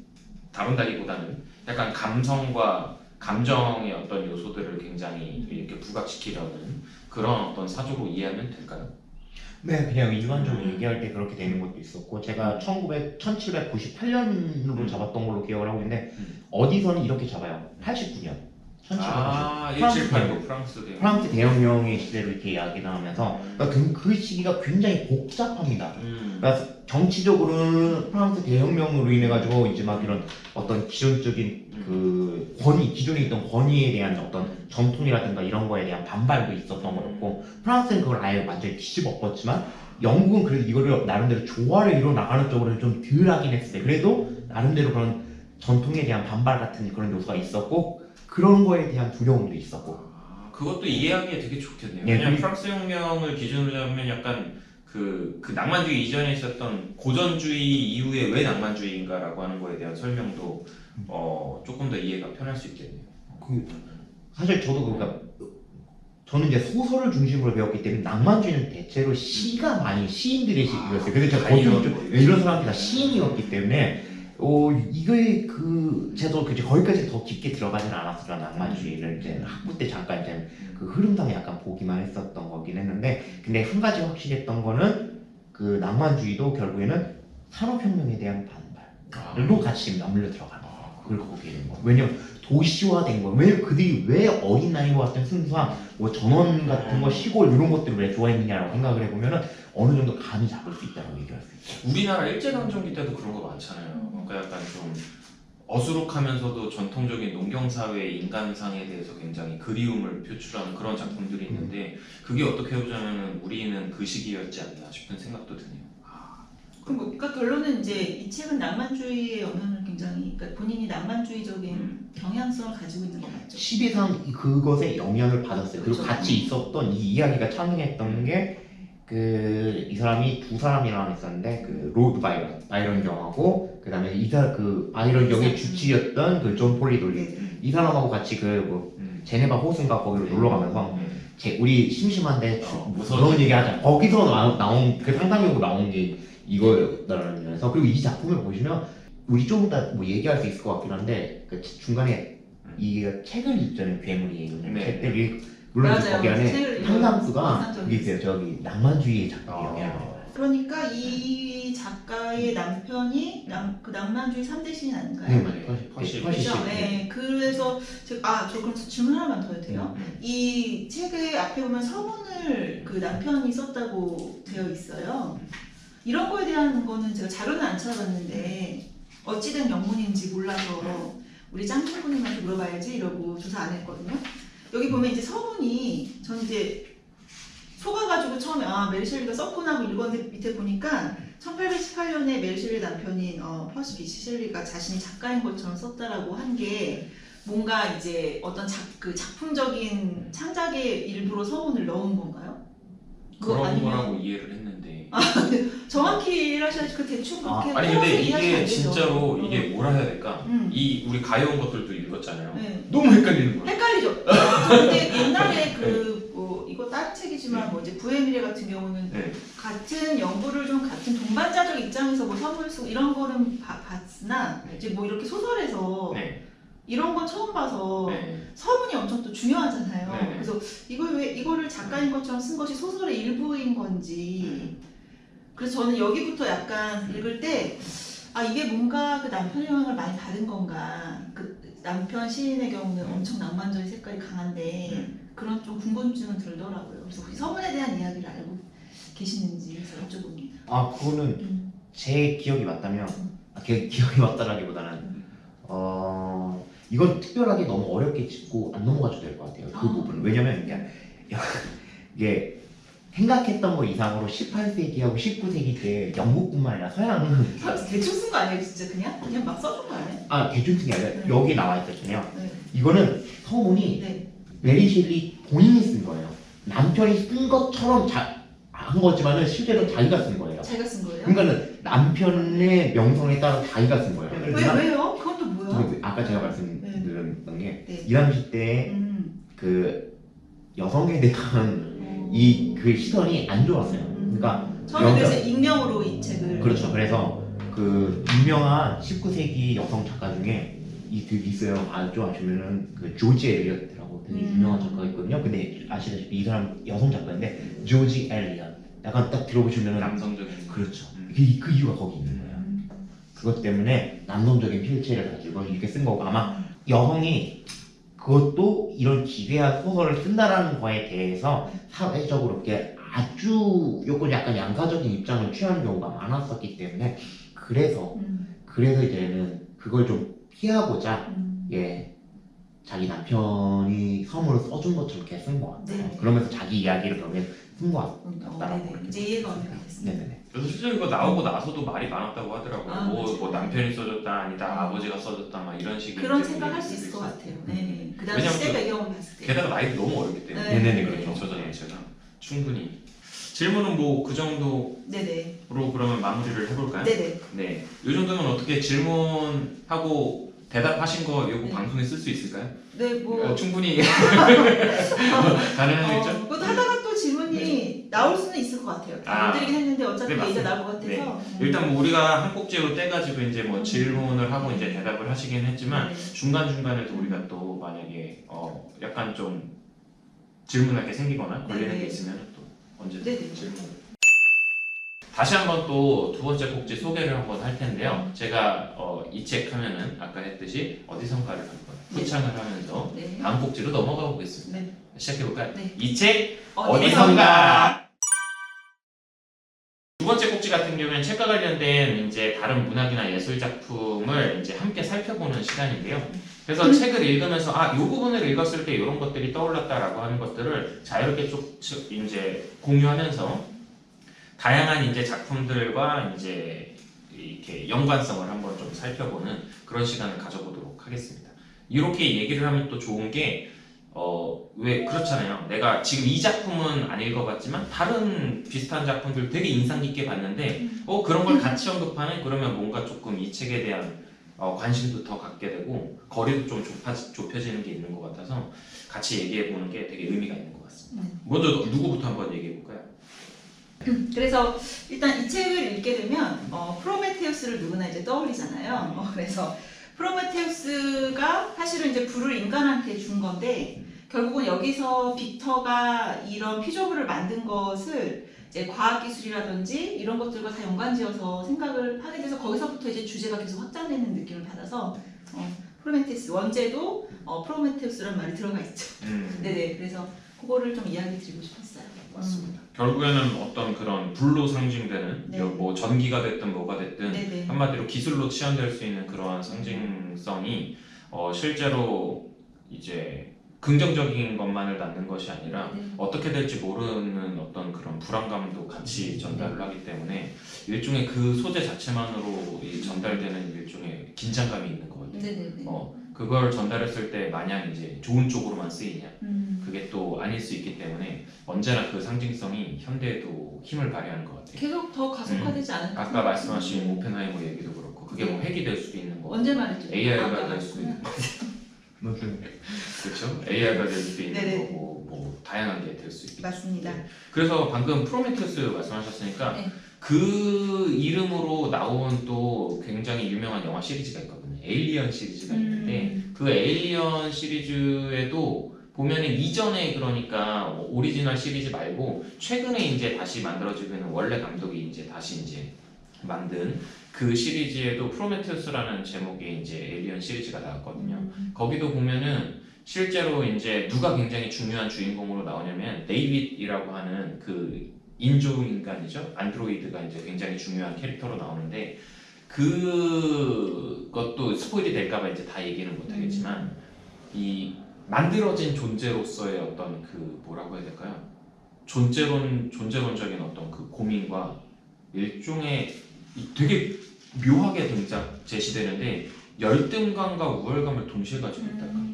다룬다기보다는 약간 감성과 감정의 어떤 요소들을 굉장히 이렇게 부각시키려는 그런 어떤 사조로 이해하면 될까요? 네, 그냥 일반적으로 얘기할 때 그렇게 되는 것도 있었고 제가 1798년으로 잡았던 걸로 기억을 하고 있는데 어디서는 이렇게 잡아요. 89년. 1789 프랑스 대혁명의 시대로 이렇게 이야기를 하면서 그러니까 그 시기가 굉장히 복잡합니다. 그러니까 정치적으로는 프랑스 대혁명으로 인해 가지고 이제 막 이런 어떤 기존적인 그 기존에 있던 권위에 대한 어떤 전통이라든가 이런 거에 대한 반발도 있었던 거였고 프랑스는 그걸 아예 완전히 뒤집어 엎었지만 영국은 그래도 이거를 나름대로 조화를 이뤄 나가는 쪽으로 좀 덜 하긴 했어요. 그래도 나름대로 그런 전통에 대한 반발 같은 그런 요소가 있었고 그런 거에 대한 두려움도 있었고 그것도 이해하기에 되게 좋겠네요. 네, 왜냐면 프랑스 혁명을 기준으로 하면 약간 그 낭만주의 이전에 있었던 고전주의 이후에 왜 낭만주의인가라고 하는 거에 대한 설명도 조금 더 이해가 편할 수 있겠네요. 사실 저도 그러니까 저는 이제 소설을 중심으로 배웠기 때문에 낭만주의는 대체로 시가 많이 시인들의 시였어요. 근데 제가 이런 사람들이 다 시인이었기 때문에 이거에 제가 거기까지 더 깊게 들어가지는 않았어요. 낭만주의를 이제 학부 때 잠깐 이제 그 흐름상에 약간 보기만 했었던 거긴 했는데, 근데 한 가지 확실했던 거는 그 낭만주의도 결국에는 산업혁명에 대한 반발로 같이 맞물려 들어가는 거. 그걸 거기에 있는 거. 왜냐면 도시화된 거. 왜 그들이 왜 어린 나이와 같은 순수한 뭐 전원 같은 거 시골 이런 것들을 왜 좋아했느냐라고 생각을 해보면은 어느 정도 감이 잡을 수 있다고 얘기할 수 있어요. 우리나라 일제강점기 때도 그런 거 많잖아요. 그러니까 약간 좀 어수룩하면서도 전통적인 농경사회의 인간상에 대해서 굉장히 그리움을 표출하는 그런 작품들이 있는데 그게 어떻게 보자면 우리는 그 시기였지 않나 싶은 생각도 드네요. 그러니까 결론은 이제 이 책은 낭만주의의 영향을 굉장히, 그러니까 본인이 낭만주의적인 경향성을 가지고 있는 것 같죠. 시대상 그것에 영향을 받았어요. 그리고 그렇죠. 같이 있었던 이 이야기가 창행했던 게 이 사람이 두 사람이랑 있었는데 그 로드 바이런 경하고 그다음에 바이런 경의 주치였던 그 존 폴리돌리 이 사람하고 같이 제네바 호수인가 거기로 놀러 가면서 우리 심심한데 무서운 무서운 얘기 하자. 거기서 나온 그 상상력으로 나온 게 이거였다는 면에서 그리고 이 작품을 보시면 우리 좀 이따 뭐 얘기할 수 있을 것 같긴 한데 그 중간에 이 책을 읽잖아요. 괴물이 네. 책들 물론 맞아요. 거기 안에 책을 상상수가 인상적이었어요. 이게 있어요. 저기 낭만주의의 작가예요. 그러니까 이 작가의 남편이 그 낭만주의 3대 신이 아닌가요? 네 맞아요. 퍼시. 그렇죠. 네. 그래서 저 그럼 질문 하나만 더 해도 돼요? 음. 이 책의 앞에 보면 서문을 그 남편이 썼다고 되어 있어요. 이런 거에 대한 거는 제가 자료는 안 찾아봤는데 어찌된 영문인지 몰라서 우리 짱친구님한테 물어봐야지 이러고 조사 안 했거든요. 여기 보면 이제 서문이 전 이제 속아가지고 처음에 메리 셸리가 썼구나 하고 읽었는데 밑에 보니까 1818년에 메리 셸리 남편인 퍼시 비시 셸리가 자신이 작가인 것처럼 썼다라고 한 게 뭔가 이제 어떤 작품적인 창작의 일부러 서문을 넣은 건가요? 그거 그런 아니면 거라고 이해를 했는데 정확히 이해하셔야지 그 대충 그렇게 아니 근데 풀어서 이해하시면 이게 안 되죠. 진짜로 이게 뭐라 해야 될까? 음. 이 우리 가여운 것들도 읽었잖아요. 네. 너무 헷갈리는 거야. 헷갈리죠. 근데 옛날에 이거 다른 책이지만 뭐 이제 부에미레 같은 경우는 네. 같은 연구를 좀 같은 동반자적 입장에서 뭐 선물 쓰고 이런 거는 봤으나 네. 이제 뭐 이렇게 소설에서 네. 이런 건 처음 봐서 네. 서문이 엄청 또 중요하잖아요. 네. 그래서 이거를 작가인 것처럼 쓴 것이 소설의 일부인 건지. 그래서 저는 여기부터 약간 읽을 때 이게 뭔가 그 남편의 영향을 많이 받은 건가. 그 남편 시인의 경우는 엄청 낭만적인 색깔이 강한데 그런 좀 궁금증은 들더라고요. 그래서 혹시 서문에 대한 이야기를 알고 계시는지 해서 여쭤봅니다. 그거는 제 기억이 맞다면 기억이 맞다라기보다는 이건 특별하게 너무 어렵게 짚고 안 넘어가도 될 것 같아요. 그 부분은. 왜냐면 이게 생각했던 거 이상으로 18세기하고 19세기 때 영국뿐만 아니라 서양은 대충 쓴 거 아니에요, 진짜 그냥 막 써준 거 아니에요? 대충 쓴 게 아니라 네. 여기 나와 있었잖아요. 네. 이거는 서문이 네. 메리 셸리 본인이 쓴 거예요. 남편이 쓴 것처럼 한 거지만은 실제로 자기가 쓴 거예요. 자기가 쓴 거예요? 그러니까는 남편의 명성에 따라 자기가 쓴 거예요. 왜요? 그건 또 뭐야? 아까 제가 말씀드렸던 게 네. 이 당시 때 그 여성에 대한 그 시선이 안 좋았어요. 그러니까 저는 그래서 익명으로 이 책을 그렇죠. 그래서 그 유명한 19세기 여성 작가 중에 있어요. 아시면은 그 조지 엘리엇이라고 되게 유명한 작가가 있거든요. 근데 아시다시피 이 사람 여성 작가인데 조지 엘리엇. 약간 딱 들어보시면은 남성적인 그렇죠. 그 이유가 거기 있는 거예요. 그것 때문에 남성적인 필체를 가지고 이렇게 쓴 거고 아마 여성이 그것도 이런 기괴한 소설을 쓴다라는 거에 대해서 사회적으로 이렇게 아주 약간 양가적인 입장을 취하는 경우가 많았었기 때문에 그래서 이제는 그걸 좀 피하고자 자기 남편이 서문을 써준 것처럼 이렇게 쓴 것 같아요. 네. 그러면서 자기 이야기를 그러면 쓴 것 같다라고. 네네. 이제 이해가 완벽히 됐습니다. 네네네. 그래서 실제로 이거 나오고 나서도 말이 많았다고 하더라고요. 맞아요. 뭐 남편이 써줬다 아니다 아버지가 써줬다 막 이런 식의 그런 이제 생각할 수 얘기들이 있을 것 있었어요. 같아요. 네. 그 다음 왜냐면 시대 그- 배경을 봤을 때. 게다가 나이도 너무 어렸기 때문에 네네네, 그렇죠. 저자 자체가 충분히 질문은 뭐 그 정도로 네네. 그러면 마무리를 해볼까요? 네네. 네, 이 정도면 어떻게 질문하고 대답하신 거 이거 네. 방송에 쓸 수 있을까요? 네, 뭐. 충분히 가능하겠죠? 그것도 하다가 또 질문이 나올 수는 있을 것 같아요. 아. 안 드리긴 했는데 어차피 네, 얘기가 맞습니다. 나올 것 같아서. 일단 뭐 우리가 한 꼭지로 떼가지고 이제 뭐 질문을 하고 이제 대답을 하시긴 했지만 네. 중간 중간에도 우리가 또 만약에 약간 좀 질문할 게 생기거나 걸리는 네. 게 있으면 또 언제든 네. 질문. 다시 한번 또 두 번째 꼭지 소개를 한번 할 텐데요. 제가 이 책 하면은 아까 했듯이 어디선가를 할 거예요. 네. 후창을 하면서 네. 다음 꼭지로 넘어가 보겠습니다. 네. 시작해볼까요? 네. 이 책 어디선가. 두 번째 꼭지 같은 경우에는 책과 관련된 이제 다른 문학이나 예술 작품을 이제 함께 살펴보는 시간인데요. 그래서 책을 읽으면서 이 부분을 읽었을 때 이런 것들이 떠올랐다라고 하는 것들을 자유롭게 쭉 이제 공유하면서 다양한 이제 작품들과 이제 이렇게 연관성을 한번 좀 살펴보는 그런 시간을 가져보도록 하겠습니다. 이렇게 얘기를 하면 또 좋은 게 왜 그렇잖아요. 내가 지금 이 작품은 안 읽어봤지만 다른 비슷한 작품들 되게 인상 깊게 봤는데 그런 걸 같이 언급하는 그러면 뭔가 조금 이 책에 대한 관심도 더 갖게 되고 거리도 좀 좁혀지는 게 있는 것 같아서 같이 얘기해 보는 게 되게 의미가 있는 것 같습니다. 먼저 누구부터 한번 얘기해 볼까요? 그래서 일단 이 책을 읽게 되면 프로메테우스를 누구나 이제 떠올리잖아요. 그래서 프로메테우스가 사실은 이제 불을 인간한테 준 건데 결국은 여기서 빅터가 이런 피조물을 만든 것을 이제 과학기술이라든지 이런 것들과 다 연관지어서 생각을 하게 돼서 거기서부터 이제 주제가 계속 확장되는 느낌을 받아서 프로메테우스 원제도 프로메테우스라는 말이 들어가 있죠. 네네. 그래서 그거를 좀 이야기 드리고 싶었어요. 맞습니다. 결국에는 어떤 그런 불로 상징되는 네. 뭐 전기가 됐든 뭐가 됐든 네네. 한마디로 기술로 치환될 수 있는 그러한 상징성이 실제로 이제 긍정적인 것만을 낳는 것이 아니라 네. 어떻게 될지 모르는 어떤 그런 불안감도 같이 전달을 하기 때문에 일종의 그 소재 자체만으로 이 전달되는 일종의 긴장감이 있는 것 같아요. 네네네. 그걸 전달했을 때 마냥 이제 좋은 쪽으로만 쓰이냐? 음. 그게 또 아닐 수 있기 때문에 언제나 그 상징성이 현대에도 힘을 발휘하는 것 같아요. 계속 더 가속화되지 않을까? 아까 말씀하신 오펜하이머 얘기도 그렇고 그게 뭐 핵이 될 수도 있는 거고 언제 말했죠? AI가 될 수도 있는 거고 그렇죠? AI가 될 수도 있는 네네. 거고 뭐 다양한 게 될 수 있겠죠. 맞습니다. 그래서 방금 프로메테우스 말씀하셨으니까 네. 그 이름으로 나온 또 굉장히 유명한 영화 시리즈가 있거든요. 에일리언 시리즈가 있는데 그 에일리언 시리즈에도 보면은 이전에 그러니까 오리지널 시리즈 말고 최근에 이제 다시 만들어지고 있는 원래 감독이 이제 다시 이제 만든 그 시리즈에도 프로메테우스라는 제목의 이제 에일리언 시리즈가 나왔거든요. 거기도 보면은 실제로 이제 누가 굉장히 중요한 주인공으로 나오냐면 데이빗이라고 하는 그 인조인간이죠. 안드로이드가 이제 굉장히 중요한 캐릭터로 나오는데 그것도 스포일이 될까봐 이제 다 얘기는 못하겠지만 이 만들어진 존재로서의 어떤 그 뭐라고 해야 될까요? 존재론적인 어떤 그 고민과 일종의 되게 묘하게 제시되는데 열등감과 우월감을 동시에 가지고 있달까.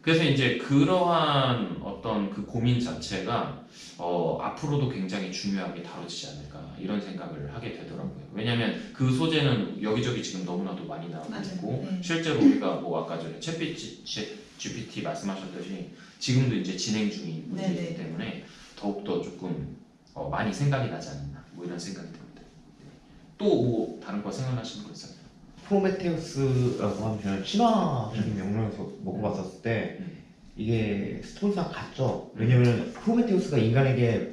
그래서 이제 그러한 어떤 그 고민 자체가 앞으로도 굉장히 중요하게 다뤄지지 않을까 이런 생각을 하게 되더라고요. 왜냐하면 그 소재는 여기저기 지금 너무나도 많이 나오고 맞아요. 있고 네. 실제로 우리가 뭐 아까 전에 GPT 말씀하셨듯이 지금도 이제 진행 중인 문제이기 네네. 때문에 더욱더 조금 많이 생각이 나지 않나 뭐 이런 생각이 듭니다. 또 뭐 다른 거 생각나시는 거 있어요? 프로메테우스라고 하면 저는 신화적인 명령에서 먹어봤었을 때 이게 스토리상 같죠. 왜냐면 프로메테우스가 인간에게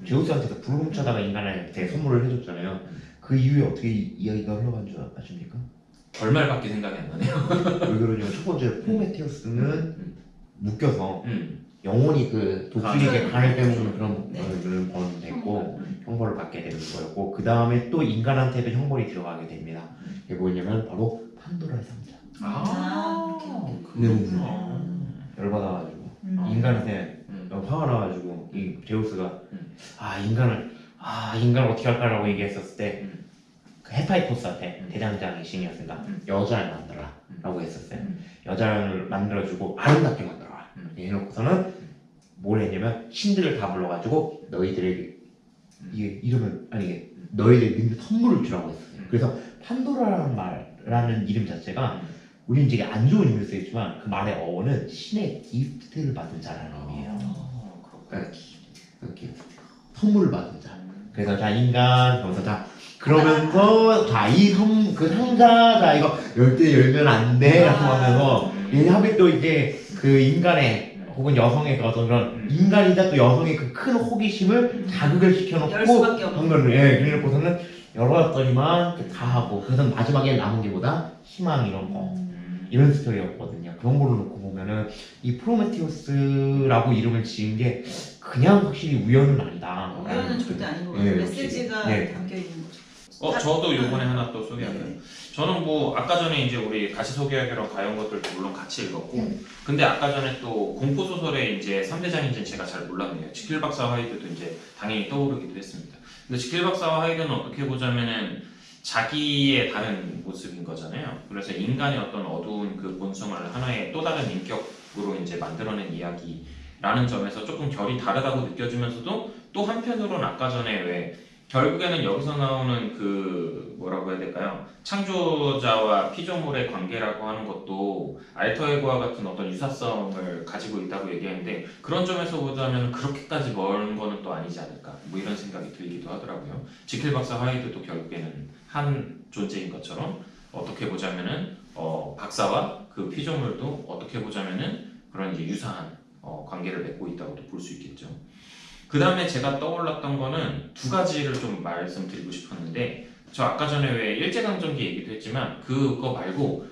제우스한테서 불을 훔쳐다가 인간한테 선물을 해줬잖아요. 그 이후에 어떻게 이야기가 흘러간 줄 아십니까? 결말밖에 생각이 안 나네요. 왜 그러냐면 첫 번째 프로메테우스는 묶여서 음. 영원히 그 독수리에게 간을 빼먹는 그런 네. 걸 벌어냈고 형벌을 받게 되는 거였고 그 다음에 또 인간한테도 형벌이 들어가게 됩니다. 이게 뭐냐면 바로 판도라의 상자. 그렇구나. 열받아가지고 음. 인간한테 화가 나가지고 이 제우스가 인간을 어떻게 할까라고 얘기했었을 때 그 헤파이토스한테 대장장이 신이었으니까 여자를 만들어라 라고 했었어요. 여자를 만들어주고 아름답게 만들어라 해놓고서는 뭘 했냐면 신들을 다 불러가지고 너희들에게 너희들에게 선물을 주라고 했었어요. 그래서 판도라라는 이름 자체가 우리는 되게 안 좋은 의미로 쓰였지만 그 말의 어원은 신의 기프트를 받은 자라는 의미예요. 기프트. 선물을 받은 자. 그래서 자 인간 그래서 자 그러면서 그 상자 이거 열 때 열면 안 돼라고 하면서 얘네하면 또 이제 그 인간의 혹은 여성의 그 어떤 그런 인간이자 또 여성의 그 큰 호기심을 자극을 열 시켜놓고 수밖에 없는. 한 거를 그래놓고서는 열어봤더니만 다 하고 그래서 마지막에 남은 게 보다 희망 이런 거 이런 스토리였거든요. 그런 걸로 놓고 보면은 이 프로메테우스라고 이름을 지은 게 그냥 확실히 우연은 아니다. 우연은 절대 아닌 것 같아요. 네, 메시지가 네. 담겨 있는 거죠. 저도 요번에 하나 또 소개할게요. 네. 저는 뭐 아까 전에 이제 우리 같이 소개하기로 가온 것들도 물론 같이 읽었고 근데 아까 전에 또 공포소설의 이제 3대장인지는 제가 잘 몰랐네요. 지킬 박사와 하이드도 이제 당연히 떠오르기도 했습니다. 근데 지킬 박사와 하이드는 어떻게 보자면은 자기의 다른 모습인 거잖아요. 그래서 인간의 어떤 어두운 그 본성을 하나의 또 다른 인격으로 이제 만들어낸 이야기라는 점에서 조금 결이 다르다고 느껴지면서도 또 한편으로는 아까 전에 왜 결국에는 여기서 나오는 그 뭐라고 해야 될까요? 창조자와 피조물의 관계라고 하는 것도 알터에고와 같은 어떤 유사성을 가지고 있다고 얘기하는데 그런 점에서 보자면 그렇게까지 먼 거는 또 아니지 않을까 뭐 이런 생각이 들기도 하더라고요. 지킬 박사 하이드도 결국에는 한 존재인 것처럼 어떻게 보자면은 박사와 그 피조물도 어떻게 보자면은 그런 이제 유사한 관계를 맺고 있다고도 볼 수 있겠죠. 그 다음에 제가 떠올랐던 거는 두 가지를 좀 말씀드리고 싶었는데 저 아까 전에 왜 일제강점기 얘기도 했지만 그거 말고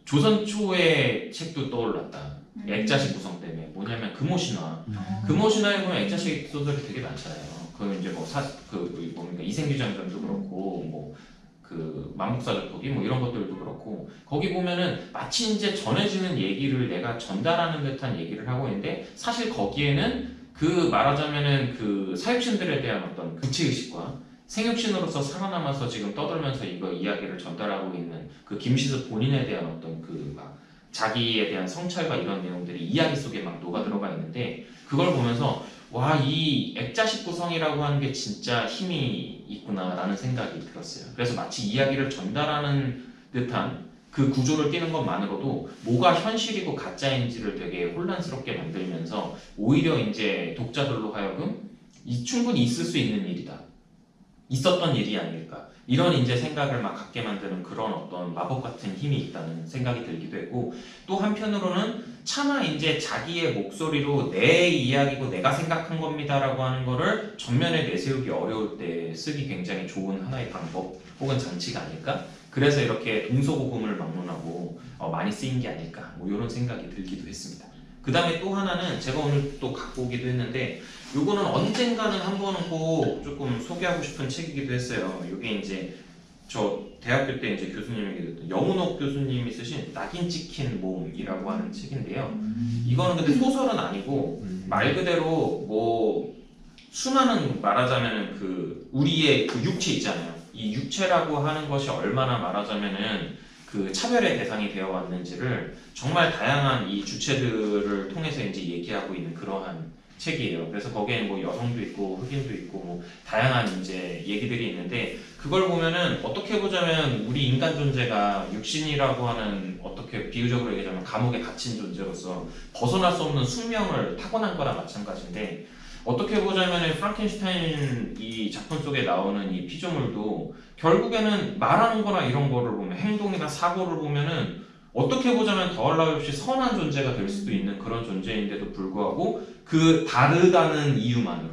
조선 초의 책도 떠올랐다. 액자식 구성 때문에 뭐냐면 금오신화. 금오신화에 보면 액자식 소설이 되게 많잖아요. 그 이제 뭡니까 이생규장전도 그렇고 뭐 그 만국사적포기 뭐 이런 것들도 그렇고 거기 보면은 마치 이제 전해지는 얘기를 내가 전달하는 듯한 얘기를 하고 있는데 사실 거기에는 그 말하자면은 그 사육신들에 대한 어떤 구체의식과 생육신으로서 살아남아서 지금 떠들면서 이거 이야기를 전달하고 있는 그 김시습 본인에 대한 어떤 그 막 자기에 대한 성찰과 이런 내용들이 이야기 속에 막 녹아 들어가 있는데 그걸 보면서 와, 이 액자식 구성이라고 하는 게 진짜 힘이 있구나라는 생각이 들었어요. 그래서 마치 이야기를 전달하는 듯한 그 구조를 띄는 것만으로도 뭐가 현실이고 가짜인지를 되게 혼란스럽게 만들면서 오히려 이제 독자들로 하여금 충분히 있을 수 있는 일이다. 있었던 일이 아닐까. 이런 이제 생각을 막 갖게 만드는 그런 어떤 마법 같은 힘이 있다는 생각이 들기도 했고 또 한편으로는 차마 이제 자기의 목소리로 내 이야기고 내가 생각한 겁니다라고 하는 거를 전면에 내세우기 어려울 때 쓰기 굉장히 좋은 하나의 방법 혹은 장치가 아닐까? 그래서 이렇게 동서고금을 막론하고 많이 쓰인 게 아닐까 뭐 이런 생각이 들기도 했습니다. 그 다음에 또 하나는 제가 오늘 또 갖고 오기도 했는데 요거는 언젠가는 한번 꼭 조금 소개하고 싶은 책이기도 했어요. 이게 이제 저 대학교 때 이제 교수님에게 듣던 영훈옥 교수님이 쓰신 낙인 찍힌 몸이라고 하는 책인데요. 이거는 근데 소설은 아니고 말 그대로 뭐 수많은 말하자면은 그 우리의 그 육체 있잖아요. 이 육체라고 하는 것이 얼마나 말하자면은 그 차별의 대상이 되어 왔는지를 정말 다양한 이 주체들을 통해서 이제 얘기하고 있는 그러한 책이에요. 그래서 거기에 뭐 여성도 있고 흑인도 있고 뭐 다양한 이제 얘기들이 있는데 그걸 보면은 어떻게 보자면 우리 인간 존재가 육신이라고 하는 어떻게 비유적으로 얘기하자면 감옥에 갇힌 존재로서 벗어날 수 없는 숙명을 타고난 거나 마찬가지인데 어떻게 보자면 프랑켄슈타인 이 작품 속에 나오는 이 피조물도 결국에는 말하는 거나 이런 거를 보면 행동이나 사고를 보면은 어떻게 보자면 더할 나위 없이 선한 존재가 될 수도 있는 그런 존재인데도 불구하고 그 다르다는 이유만으로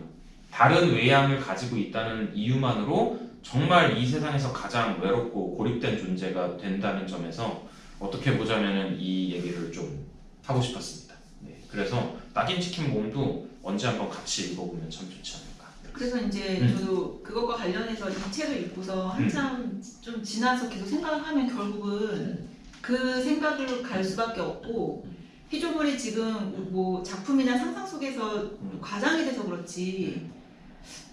다른 외양을 가지고 있다는 이유만으로 정말 이 세상에서 가장 외롭고 고립된 존재가 된다는 점에서 어떻게 보자면은 이 얘기를 좀 하고 싶었습니다. 네, 그래서 낙인 찍힌 몸도 언제 한번 같이 읽어보면 참 좋지 않을까. 그래서 이제 저도 그것과 관련해서 이 책을 읽고서 한참 좀 지나서 계속 생각을 하면 결국은 그 생각을 갈 수밖에 없고 피조물이 지금 뭐 작품이나 상상 속에서 과장이 돼서 그렇지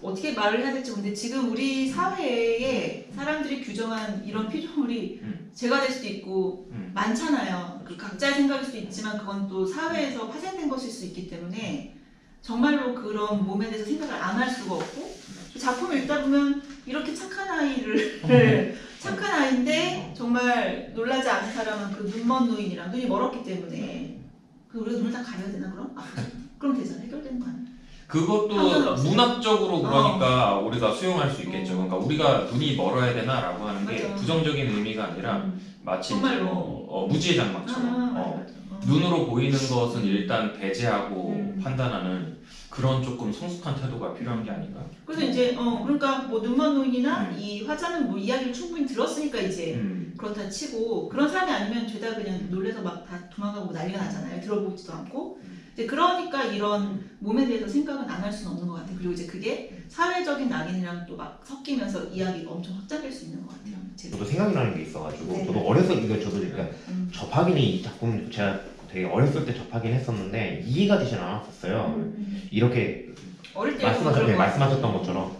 어떻게 말을 해야 될지 근데 지금 우리 사회에 사람들이 규정한 이런 피조물이 제가 될 수도 있고 많잖아요. 그 각자의 생각일 수도 있지만 그건 또 사회에서 파생된 것일 수 있기 때문에 정말로 그런 몸에 대해서 생각을 안 할 수가 없고 작품을 읽다 보면 이렇게 착한 아이를 착한 아이인데 정말 놀라지 않은 사람은 그 눈먼 노인이랑 눈이 멀었기 때문에 그 우리가 눈을 다 가려야 되나 그럼? 그럼 되잖아. 해결되는 거 아니야? 그것도 문학적으로 그러니까 우리가 수용할 수 있겠죠. 그러니까 우리가 눈이 멀어야 되나라고 하는 게 맞아. 부정적인 의미가 아니라 마치 정말로. 무지의 장막처럼 눈으로 보이는 것은 일단 배제하고 판단하는 그런 조금 성숙한 태도가 필요한 게 아닌가. 그래서 이제 그러니까 뭐 눈먼 노인이나 이 화자는 뭐 이야기를 충분히 들었으니까 이제 그렇다 치고 그런 사람이 아니면 죄다 그냥 놀래서 막 다 도망가고 난리가 나잖아요. 들어보지도 않고. 이제 그러니까 이런 몸에 대해서 생각은 안 할 수는 없는 것 같아요. 그리고 이제 그게 사회적인 낙인이랑 또 막 섞이면서 이야기가 엄청 확장될 수 있는 것 같아요. 저도 생각이 나는 게 있어가지고 네. 저도 어렸을 때 저도 그러니까 접하기는 이 작품 제가 되게 어렸을 때 접하긴 했었는데 이해가 되진 않았었어요. 이렇게 어릴 때 말씀하셨던 것처럼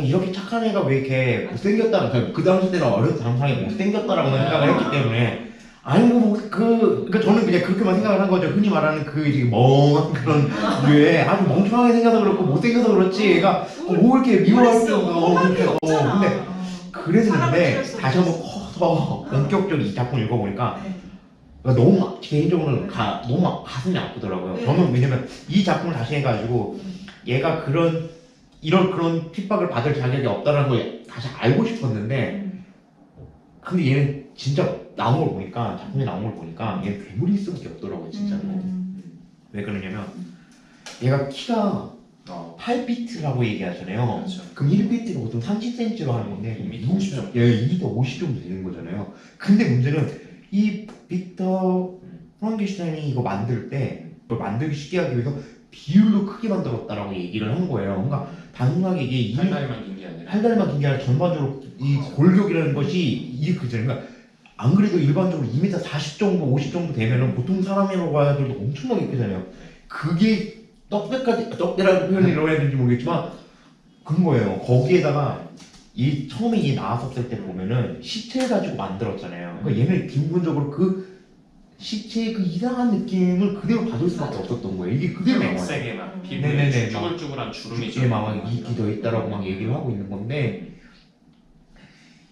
이렇게 착한 애가 왜 이렇게 못생겼다 그 당시 때는 어렸을 때 당상에 못생겼다라고 생각을 했기 때문에 아니 그러니까 저는 그냥 그렇게만 생각을 한 거죠. 흔히 말하는 그 이제 멍한 그런 류에 아주 멍청하게 생겨서 그렇고 못생겨서 그렇지 얘가 뭐 이렇게 미워할 필요가 게 없잖아. 근데 그랬는데 사람을 다시 한번 커서 본격적으로 이 작품 읽어보니까 네. 그러니까 너무 개인적으로는 너무 가슴이 아프더라고요. 네. 저는 왜냐면 이 작품을 다시 해가지고 얘가 그런 핍박을 받을 자격이 없다는 걸 다시 알고 싶었는데 근데 얘는 진짜 나온 걸 보니까 작품에 나온 걸 보니까 얘는 괴물일 수밖에 없더라고요 진짜로. 왜 그러냐면 얘가 키가 8피트라고 얘기하잖아요. 그렇죠. 그럼 1피트가 보통 30cm로 하는 건데 2m 50 정도. 2m 50 정도 되는 거잖아요. 근데 문제는 이 빅터 프랑켄슈타인이 이거 만들 때 이걸 만들기 쉽게 하기 위해서 비율도 크게 만들었다라고 얘기를 한 거예요. 그러니까 단순하게 이게 팔다리만 긴 게 아니라 팔다리만 긴 게 아니라 전반적으로 이 골격이라는 것이 이게 그잖아요. 그러니까 안 그래도 일반적으로 2m 40 정도 50 정도 되면은 보통 사람이라고 하더라도 엄청나게 크잖아요. 그게 떡대라는 표현이라고 해야 되는지 모르겠지만 그런 거예요. 거기에다가 이 처음에 얘 나왔었을 때 보면은 시체를 가지고 만들었잖아요. 그러니까 얘는 기본적으로 그 시체의 그 이상한 느낌을 그대로 받을 수밖에 없었던 거예요. 이게 그대로 나와요. 색에 막 네네네, 피부에 쭈글쭈글한 주름이 이게 막 이끼 더 있다라고 막 얘기를 하고 있는 건데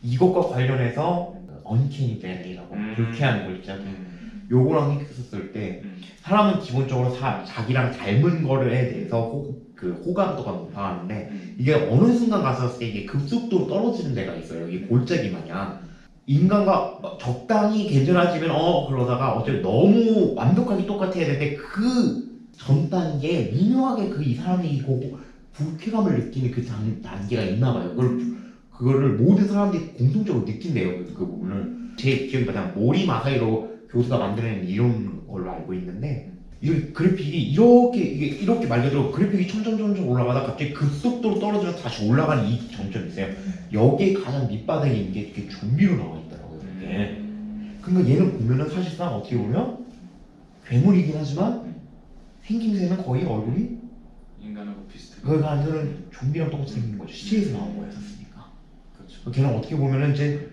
이것과 관련해서 언캐니 밸리라고 불쾌한 글자 요거랑 했었을 때 사람은 기본적으로 자기랑 닮은 거에 대해서 호감도가 높아하는데 이게 어느 순간 갔었을 때 이게 급속도로 떨어지는 데가 있어요. 이게 골짜기 마냥 인간과 적당히 괜찮아지면 그러다가 어차피 너무 완벽하게 똑같아야 되는데 그 전 단계에 미묘하게 이 사람이 이거 불쾌감을 느끼는 그 단계가 있나 봐요. 그거를 모든 사람들이 공통적으로 느낀대요. 그 부분을. 제 기억이 맞다면 모리 마사이로 교수가 만드는 이런 걸로 알고 있는데 이 그래픽이 이렇게 말 그대로 그래픽이 점점 올라가다 갑자기 급속도로 떨어지면서 다시 올라가는 이 점점이 있어요. 여기에 가장 밑바닥에 있는 게 이렇게 좀비로 나와 있더라고요. 이게. 그러니까 얘는 보면은 사실상 어떻게 보면 괴물이긴 하지만 생김새는 거의 얼굴이 인간하고 비슷해. 그걸 완전은 좀비랑 똑같이 생긴 거죠. 시체에서 나온 거였으니까. 그렇죠. 걔는 어떻게 보면은 이제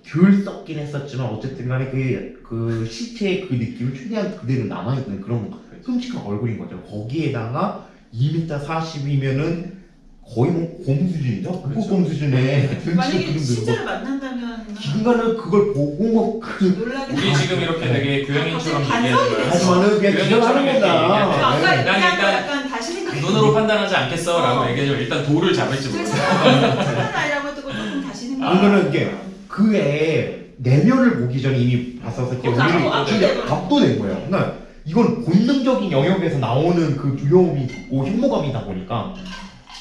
덜 썩긴 했었지만 어쨌든 간에 그 시체의 그 느낌을 최대한 그대로 남아있는 그런 끔찍한 얼굴인 거죠. 거기에다가 2m 40이면은 거의 뭐 곰 수준이죠? 국보곰 수준의 만약에 실제로 만난다면 인간은 그걸 보고 놀라게 우리 지금 이렇게 되게 교양인처럼 얘기하는 거야. 하지만은 그냥 기억하는 거다. 아까 난 일단 약간 다시 생각해. 눈으로 판단하지 않겠어 라고 얘기하지만 일단 돌을 잡을지 모르겠어. 착한 아이라고 뜨고 조금 다시 생각해. 이거는 이게 그 애의 내면을 보기 전에 이미 봤었을 때 우리는 압도된 거예요. 그러니까 이건 본능적인 영역에서 나오는 그 두려움이 있고 혐오감이다 보니까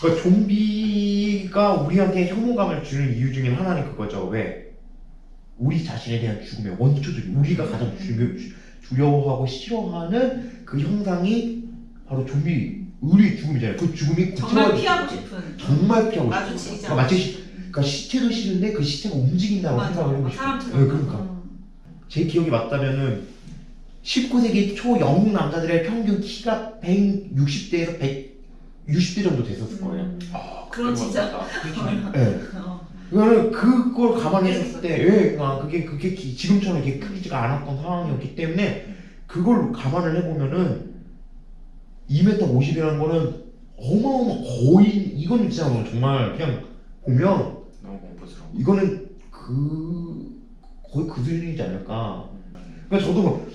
그러니까 좀비가 우리한테 혐오감을 주는 이유 중에 하나는 그거죠. 왜? 우리 자신에 대한 죽음의 원초적인 우리가 가장 두려워하고 싫어하는 그 형상이 바로 좀비 우리의 죽음이잖아요. 그 죽음이 정말 피하고 싶은. 정말 피하고 마주치지 싶은 거예요. 그러니까 시체도 싫은데 그 시체가 움직인다고 생각을 해보고 싶어요. 사람처럼. 네, 그러니까 제 기억이 맞다면은 19세기 초 영국 남자들의 평균 키가 160대에서 160대 정도 됐었을 거예요. 그럼 진짜. 네. 그거는 그걸 감안했을 때, 그게 지금처럼 이렇게 크지가 않았던 상황이었기 때문에 그걸 감안을 해보면은 2m 50이라는 거는 거의 이건 진짜 정말 그냥 보면 너무 공포스러워. 이거는 거의 그 수준이지 않을까. 그러니까 저도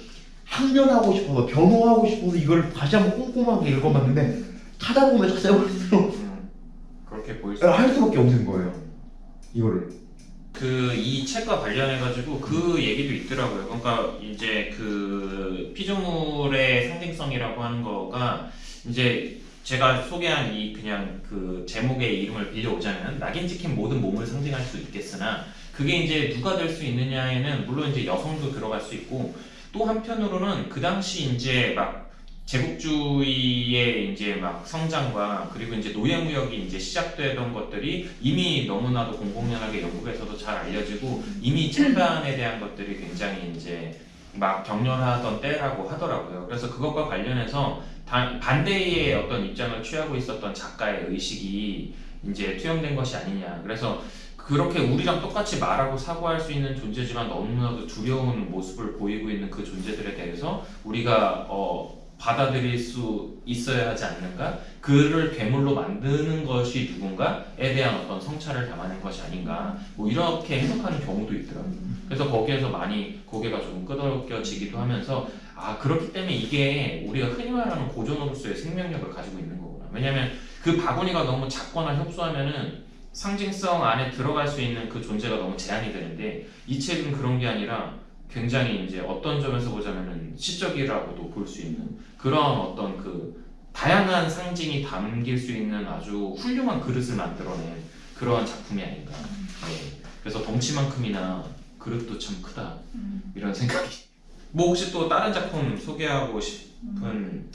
항변하고 싶어서 변호하고 싶어서 이걸 다시 한번 꼼꼼하게 읽어봤는데 찾아보면 찾아볼수록 그렇게 보일 수 할 수밖에 없는 거예요. 이거를. 이 책과 관련해 가지고 그 얘기도 있더라고요. 그러니까 이제 그 피조물의 상징성이라고 하는 거가 이제 제가 소개한 이 그냥 그 제목의 이름을 빌려오자면 낙인 찍힌 모든 몸을 상징할 수 있겠으나 그게 이제 누가 될 수 있느냐에는 물론 이제 여성도 들어갈 수 있고 또 한편으로는 그 당시 이제 막 제국주의의 이제 막 성장과 그리고 이제 노예무역이 이제 시작되던 것들이 이미 너무나도 공공연하게 영국에서도 잘 알려지고 이미 찬반에 대한 것들이 굉장히 이제 막 격렬하던 때라고 하더라고요. 그래서 그것과 관련해서 반대의 어떤 입장을 취하고 있었던 작가의 의식이 이제 투영된 것이 아니냐. 그래서 그렇게 우리랑 똑같이 말하고 사고할 수 있는 존재지만 너무나도 두려운 모습을 보이고 있는 그 존재들에 대해서 우리가 받아들일 수 있어야 하지 않는가? 그를 괴물로 만드는 것이 누군가에 대한 어떤 성찰을 담아낸 것이 아닌가? 뭐 이렇게 해석하는 경우도 있더라고요. 그래서 거기에서 많이 고개가 조금 끄덕여지기도 하면서 그렇기 때문에 이게 우리가 흔히 말하는 고전으로서의 생명력을 가지고 있는 거구나. 왜냐하면 그 바구니가 너무 작거나 협소하면은 상징성 안에 들어갈 수 있는 그 존재가 너무 제한이 되는데 이 책은 그런 게 아니라 굉장히 이제 어떤 점에서 보자면은 시적이라고도 볼 수 있는 그런 어떤 그 다양한 상징이 담길 수 있는 아주 훌륭한 그릇을 만들어낸 그러한 작품이 아닌가. 네. 그래서 덩치만큼이나 그릇도 참 크다 이런 생각이. 뭐 혹시 또 다른 작품 소개하고 싶은?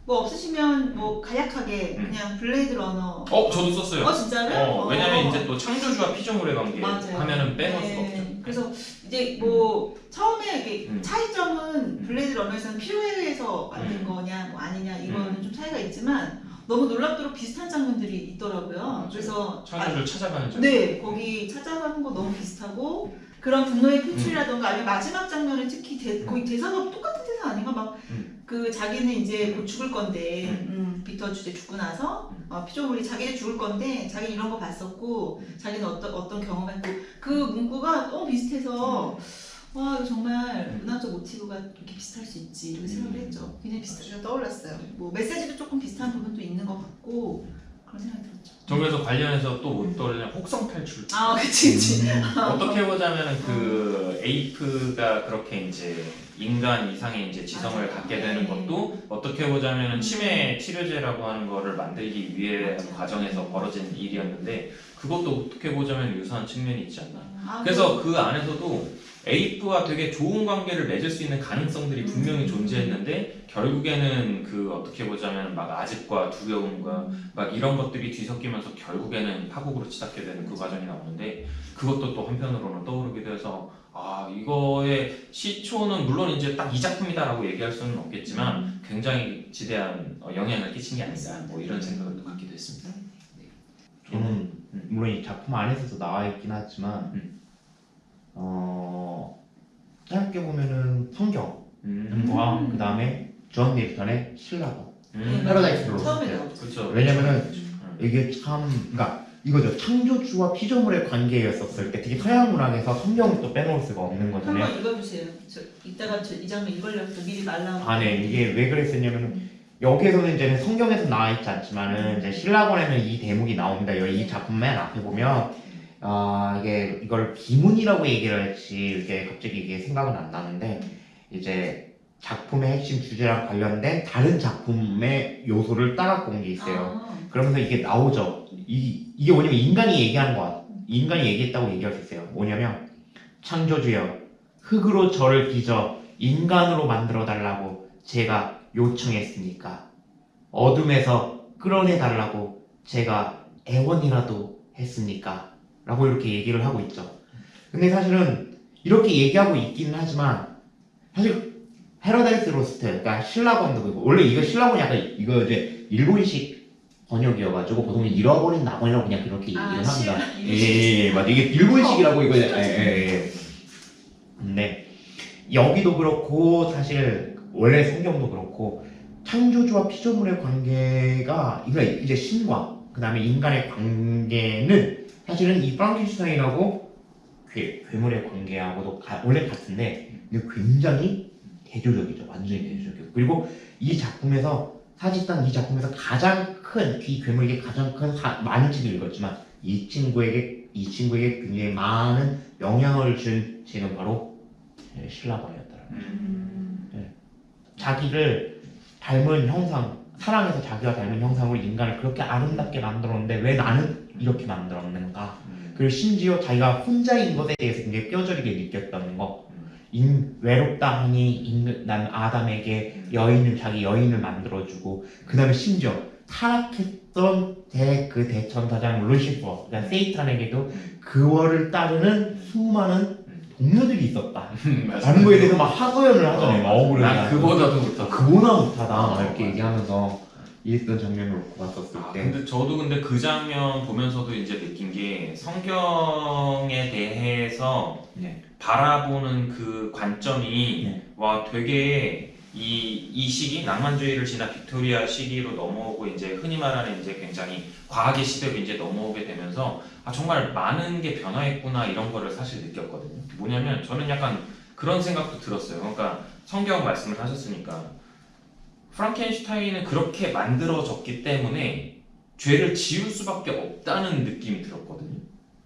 뭐 없으시면 뭐 간략하게 그냥 블레이드 러너. 저도 썼어요. 진짜요? 왜냐면 이제 또 창조주와 피조물의 관계 맞아요. 하면은 빼놓을 수가 네. 없죠. 그래서 이제 뭐 처음에 이게 차이점은 음. 블레이드 러너에서는 필요에 의해서 만든 거냐 뭐 아니냐 이거는 좀 차이가 있지만 너무 놀랍도록 비슷한 장면들이 있더라고요. 맞아요. 그래서 창조주를 찾아가는 장면. 네, 거기 찾아가는 거 너무 비슷하고 그런 분노의 표출이라던가 아니면 마지막 장면은 특히 거의 대사가 똑같은 대사 아닌가 막 그 자기는 이제 곧 죽을 건데 빅터 주제 죽고 나서 피조물이 자기는 죽을 건데 자기는 이런 거 봤었고 자기는 어떤 경험했고 그 문구가 너무 비슷해서 와 이거 정말 문학적 모티브가 이렇게 비슷할 수 있지 이렇게 생각을 했죠. 굉장히 비슷하게 떠올랐어요. 뭐 메시지도 조금 비슷한 부분도 있는 것 같고 그런 생각이 들었죠. 저 그래서 관련해서 또 못 떠올리는 혹성 탈출. 그치. 어떻게 보자면은 그 에이프가 그렇게 이제 인간 이상의 이제 지성을 맞아요. 갖게 되는 네. 것도 어떻게 보자면은 치매 치료제라고 하는 거를 만들기 위해 과정에서 벌어진 일이었는데 그것도 어떻게 보자면 유사한 측면이 있지 않나. 그래서 그 안에서도 에이프와 되게 좋은 관계를 맺을 수 있는 가능성들이 분명히 존재했는데 결국에는 그 어떻게 보자면 막 아집과 두려움과 막 이런 것들이 뒤섞이면서 결국에는 파국으로 치닫게 되는 그 과정이 나오는데 그것도 또 한편으로는 떠오르기도 해서 이거의 시초는 물론 이제 딱 이 작품이다라고 얘기할 수는 없겠지만 굉장히 지대한 영향을 끼친 게 아닌가 뭐 이런 생각을 또 갖기도 했습니다. 저는 물론 이 작품 안에서도 나와 있긴 하지만 짧게 보면은 성경과 그 다음에 존 밀턴의 신라고 패러다이스 로스트. 처음에 나오죠. 그렇죠. 왜냐면은 이게 참 그러니까 이거죠. 창조주와 피조물의 관계였었을 때 되게 서양 문학에서 성경을 또 빼놓을 수가 없는 거잖아요. 한번 읽어주세요. 이따가 이 장면 읽으려고 미리 말라고. 네. 이게 왜 그랬었냐면은 여기에서는 이제 성경에서 나와 있지 않지만은 이제 신라권에는 이 대목이 나옵니다. 이 작품 맨 앞에 보면 이게 이걸 비문이라고 얘기를 할지 이게 갑자기 이게 생각은 안 나는데 이제 작품의 핵심 주제랑 관련된 다른 작품의 요소를 따갖고 온 게 있어요. 그러면서 이게 나오죠. 이게 뭐냐면 인간이 얘기하는 거야. 인간이 얘기했다고 얘기할 수 있어요. 뭐냐면 창조주여 흙으로 저를 빚어 인간으로 만들어 달라고 제가 요청했으니까 어둠에서 끌어내 달라고 제가 애원이라도 했습니까? 라고 이렇게 얘기를 하고 있죠. 근데 사실은 이렇게 얘기하고 있기는 하지만 사실 패러다이스 로스트, 그러니까 신라권도 그렇고 원래 이거 신라권이 약간 이거 이제 일본식 번역이어가지고 보통 잃어버린 낙원이라고 그냥 그렇게 얘기를 합니다. 예, 맞아. 이게 일본식이라고 이거 예. 근데 여기도 그렇고 사실 원래 성경도 그렇고 창조주와 피조물의 관계가 이제 신과 그 다음에 인간의 관계는 사실은 이 프랑켄슈타인하고 괴물의 관계하고도 원래 같은데 근데 굉장히 대조적이죠. 완전히 대조적이고 그리고 이 작품에서 사실상 이 작품에서 가장 큰 이 괴물에게 가장 큰 많은 책을 읽었지만 이 친구에게 굉장히 많은 영향을 준 책은 바로 신라권이었더라고요. 자기를 닮은 형상, 사랑해서 자기가 닮은 형상으로 인간을 그렇게 아름답게 만들었는데 왜 나는 이렇게 만들었는가? 그리고 심지어 자기가 혼자인 것에 대해서 굉장히 뼈저리게 느꼈다는 거. 외롭다 하니 난 아담에게 자기 여인을 만들어주고 그 다음에 심지어 타락했던 그 대천사장 루시퍼, 그러니까 세이탄에게도 그거를 따르는 수많은 동료들이 있었다. 라는 거에 대해서 막 하소연을 하잖아요. 막 억울해. 난 그보다도 못하다. 그보다 못하다. 막 이렇게 얘기하면서 이랬던 장면을 놓고 봤었을 때 근데 저도 근데 그 장면 보면서도 이제 느낀 게 성경에 대해서 네. 바라보는 그 관점이 네. 와 되게 이 시기 낭만주의를 지나 빅토리아 시기로 넘어오고 이제 흔히 말하는 이제 굉장히 과학의 시대로 이제 넘어오게 되면서 정말 많은 게 변화했구나 이런 거를 사실 느꼈거든요. 뭐냐면 저는 약간 그런 생각도 들었어요. 그러니까 성경 말씀을 하셨으니까 프랑켄슈타인은 그렇게 만들어졌기 때문에 죄를 지을 수밖에 없다는 느낌이 들었거든요.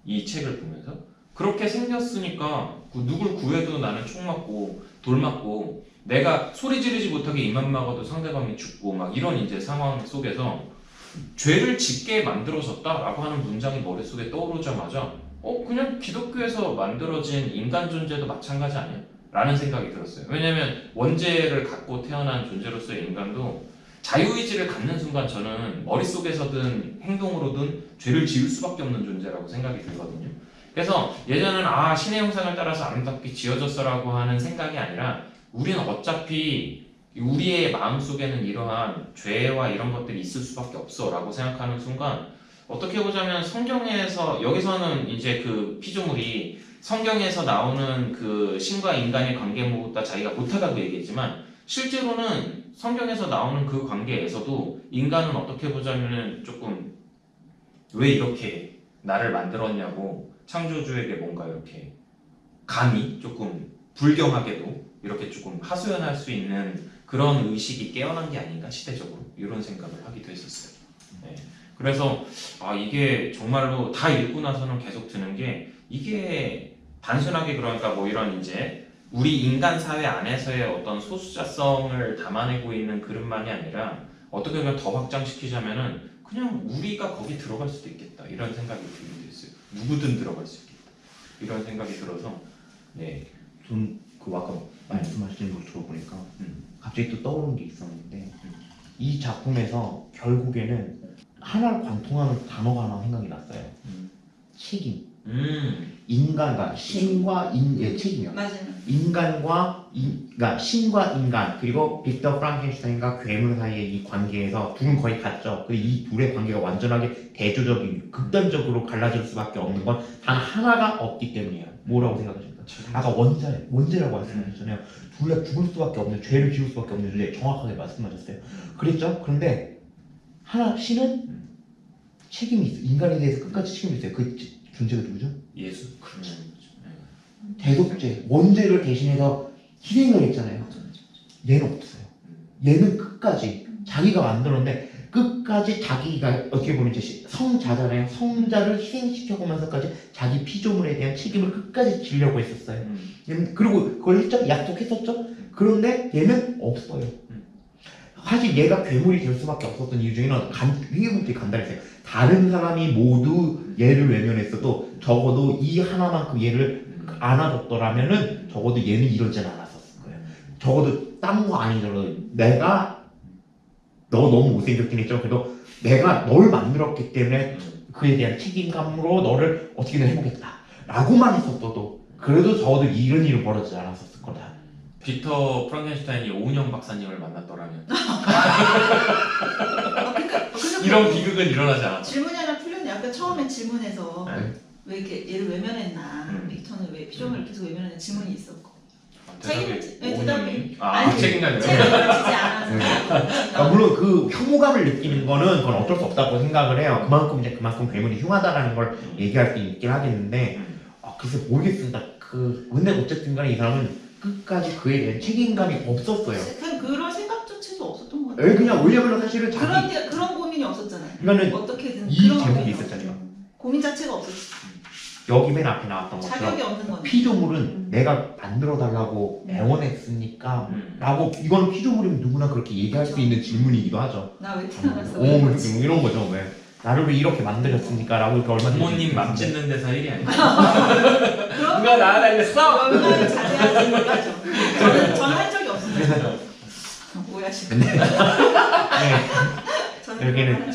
이 책을 보면서 그렇게 생겼으니까 누굴 구해도 나는 총 맞고 돌 맞고 내가 소리 지르지 못하게 입만 막아도 상대방이 죽고 막 이런 이제 상황 속에서 죄를 짓게 만들어졌다라고 하는 문장이 머릿속에 떠오르자마자 그냥 기독교에서 만들어진 인간 존재도 마찬가지 아니야? 라는 생각이 들었어요. 왜냐면 원죄를 갖고 태어난 존재로서의 인간도 자유의지를 갖는 순간 저는 머릿속에서든 행동으로든 죄를 지을 수밖에 없는 존재라고 생각이 들거든요. 그래서 예전에는 신의 형상을 따라서 아름답게 지어졌어라고 하는 생각이 아니라 우리는 어차피 우리의 마음속에는 이러한 죄와 이런 것들이 있을 수밖에 없어 라고 생각하는 순간 어떻게 보자면 성경에서 여기서는 이제 그 피조물이 성경에서 나오는 그 신과 인간의 관계보다 자기가 못하다고 얘기했지만 실제로는 성경에서 나오는 그 관계에서도 인간은 어떻게 보자면 조금 왜 이렇게 나를 만들었냐고 창조주에게 뭔가 이렇게 감히 조금 불경하게도 이렇게 조금 하소연할 수 있는 그런 의식이 깨어난 게 아닌가 시대적으로 이런 생각을 하기도 했었어요. 네. 그래서 이게 정말로 다 읽고 나서는 계속 드는 게 이게 단순하게 그러니까 뭐 이런 이제 우리 인간 사회 안에서의 어떤 소수자성을 담아내고 있는 그릇만이 아니라 어떻게 보면 더 확장시키자면은 그냥 우리가 거기 들어갈 수도 있겠다 이런 생각이 들기도 했어요. 누구든 들어갈 수 있겠다 이런 생각이 들어서 네. 전 그 아까 말씀하시는 걸 들어보니까 갑자기 또 떠오르는 게 있었는데 이 작품에서 결국에는 하나를 관통하는 단어가 하나 생각이 났어요. 책임. 인간과 신과 책임이요. 맞아요. 그러니까 신과 인간 그리고 빅터 프랑켄슈타인과 괴물 사이의 이 관계에서 둘은 거의 같죠. 근데 이 둘의 관계가 완전하게 대조적인 극단적으로 갈라질 수밖에 없는 건 단 하나가 없기 때문이에요. 뭐라고 생각하십니까? 아까 원죄라고 말씀하셨잖아요. 둘 다 죽을 수밖에 없는 죄를 지을 수밖에 없는 존재 정확하게 말씀하셨어요. 그랬죠? 그런데 신은 책임이 있어. 인간에 대해서 끝까지 책임이 있어요. 그 존재가 누구죠? 예수. 그렇죠. 대속죄, 원죄를 대신해서 희생을 했잖아요. 얘는 없어요. 얘는 끝까지 자기가 만들었는데 끝까지 자기가 어떻게 보면 이제 성자잖아요. 성자를 희생시켜보면서까지 자기 피조물에 대한 책임을 끝까지 지려고 했었어요. 그리고 그걸 했죠? 약속했었죠? 그런데 얘는 없어요. 사실 얘가 괴물이 될 수밖에 없었던 이유 중에는 회계분들이 간단했어요. 다른 사람이 모두 얘를 외면했어도 적어도 이 하나만큼 얘를 안아줬더라면은 적어도 얘는 이러지는 않았었을 거예요. 적어도 딴 거 아니더라도 내가 너 너무 못생겼긴 했죠. 그래도 내가 널 만들었기 때문에 그에 대한 책임감으로 너를 어떻게든 해보겠다 라고만 했었어도 그래도 적어도 이런 일은 벌어지지 않았었을 거다. 빅터 프랑켄슈타인이 오은영 박사님을 만났더라면 이런 비극은 일어나지 않았죠. 질문이 하나 풀렸네. 아까 처음에 질문에서 네. 왜 이렇게 얘를 외면했나, 빅터는 왜 피조물을 계속 외면했나 질문이 있었고 대답이 아니, 책임감이요? 책임을 지지 않아서 물론 그 혐오감을 느끼는 거는 그건 어쩔 수 없다고 생각을 해요. 그만큼 괴물이 흉하다라는 걸 얘기할 수 있긴 하겠는데 글쎄 모르겠습니다. 근데 어쨌든 간에 이 사람은 끝까지 그에 대한 책임감이 없었어요. 그런 생각조차도 없었던 것 같아요. 그냥 왜냐면 사실은 그런 고민이 없었잖아요. 그러니까는 어떻게든 이 그런 제목이 고민이 있었잖아요. 고민 자체가 없었어. 여기 맨 앞에 나왔던 것처럼 자격이 없는 건데. 피조물은 내가 만들어달라고 애원했습니까? 라고 이거는 피조물이면 누구나 그렇게 얘기할 수 있는 질문이기도 하죠. 나 왜 태어났어? 이런 거죠. 왜 나를 왜 이렇게 만들었습니까? 라고 이렇게 얼마나 부모님 맘 찢는 데서 일이 아니야. 누가 나아달랬어? 얼마나 자세하신 거죠. 저는 한 적이 없습니다. 오해하시고. 여기는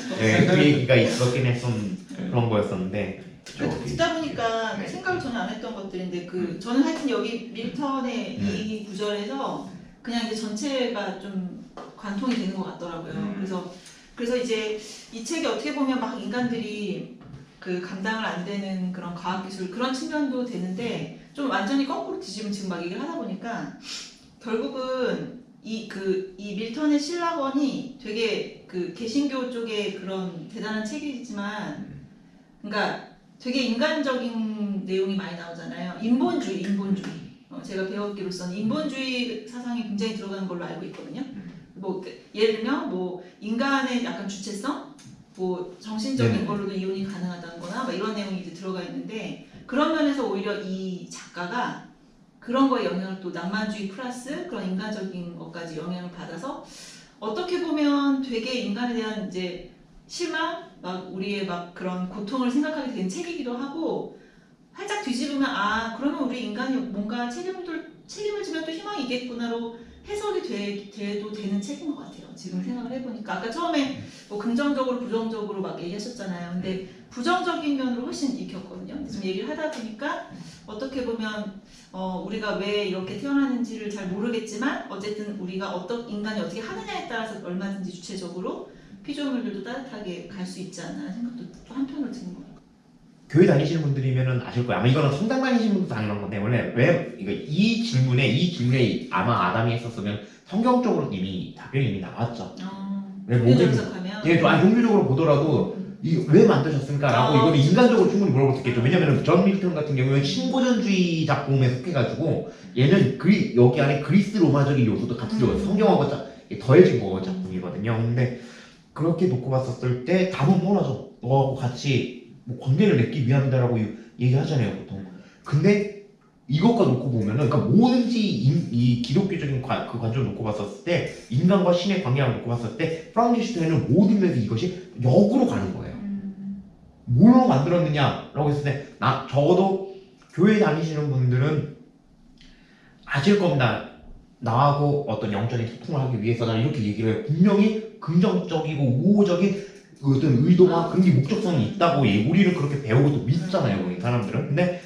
그 얘기가 있었긴 했던 그런 거였었는데 듣다 보니까 네. 생각을 전혀 안 했던 것들인데 저는 하여튼 여기 밀턴의 이 구절에서 그냥 이제 전체가 좀 관통이 되는 것 같더라고요. 그래서 그래서 이제 이 책이 어떻게 보면 막 인간들이 그 감당을 안 되는 그런 과학기술 그런 측면도 되는데 좀 완전히 거꾸로 뒤집으면 지금 막 얘기를 하다 보니까 결국은 이 밀턴의 신라권이 되게 그 개신교 쪽의 그런 대단한 책이지만 그러니까 되게 인간적인 내용이 많이 나오잖아요. 인본주의. 제가 배웠기로서는 인본주의 사상이 굉장히 들어가는 걸로 알고 있거든요. 뭐 예를 들면 뭐 인간의 약간 주체성, 뭐 정신적인 네. 걸로도 이혼이 가능하다거나 뭐 이런 내용이 이제 들어가 있는데 그런 면에서 오히려 이 작가가 그런 거에 영향을 또 낭만주의 플러스 그런 인간적인 것까지 영향을 받아서 어떻게 보면 되게 인간에 대한 이제 실망, 막 우리의 막 그런 고통을 생각하게 된 책이기도 하고 살짝 뒤집으면 아 그러면 우리 인간이 뭔가 책임을 지면 또 희망이 있겠구나로 해석이 돼도 되는 책인 것 같아요. 지금 생각을 해보니까 아까 처음에 뭐 긍정적으로 부정적으로 막 얘기하셨잖아요. 근데 부정적인 면으로 훨씬 익혔거든요. 지금 얘기를 하다 보니까 어떻게 보면 우리가 왜 이렇게 태어나는지를 잘 모르겠지만 어쨌든 우리가 인간이 어떻게 하느냐에 따라서 얼마든지 주체적으로 피조물들도 따뜻하게 갈 수 있지 않나 생각도 또 한편으로 드는 것 같아요. 교회 다니시는 분들이면은 아실 거예요. 아마 이거는 성당 다니시는 분도 당연한 건데 원래 왜 이 질문에 아마 아담이 했었으면 성경적으로 답변이 나왔죠. 왜 종교적 모든 해석하면 예, 좀 종교적으로 보더라도 이 왜 만드셨을까라고 이거는 인간적으로 충분히 물어볼 수 있겠죠. 왜냐면은 존 밀턴 같은 경우는 신고전주의 작품에 속해가지고 얘는 여기 안에 그리스 로마적인 요소도 같이 들어가요. 성경하고 더해진 거 작품이거든요. 근데 그렇게 놓고 봤었을 때 답은 뻔하죠. 너하고 같이 뭐 관계를 맺기 위함이다라고 얘기하잖아요, 보통. 근데 이것과 놓고 보면은, 그러니까 뭐든지 이 기독교적인 그 관점을 놓고 봤었을 때, 인간과 신의 관계를 놓고 봤을 때, 프랑켄슈타인은 모든 면에서 이것이 역으로 가는 거예요. 뭘로 만들었느냐라고 했을 때, 적어도 교회 다니시는 분들은 아실 겁니다. 나하고 어떤 영적인 소통을 하기 위해서다 이렇게 얘기를 해요. 분명히 긍정적이고 우호적인 어떤 의도와 그런 게 목적성이 있다고 우리는 그렇게 배우고 또 믿잖아요, 이 사람들은. 근데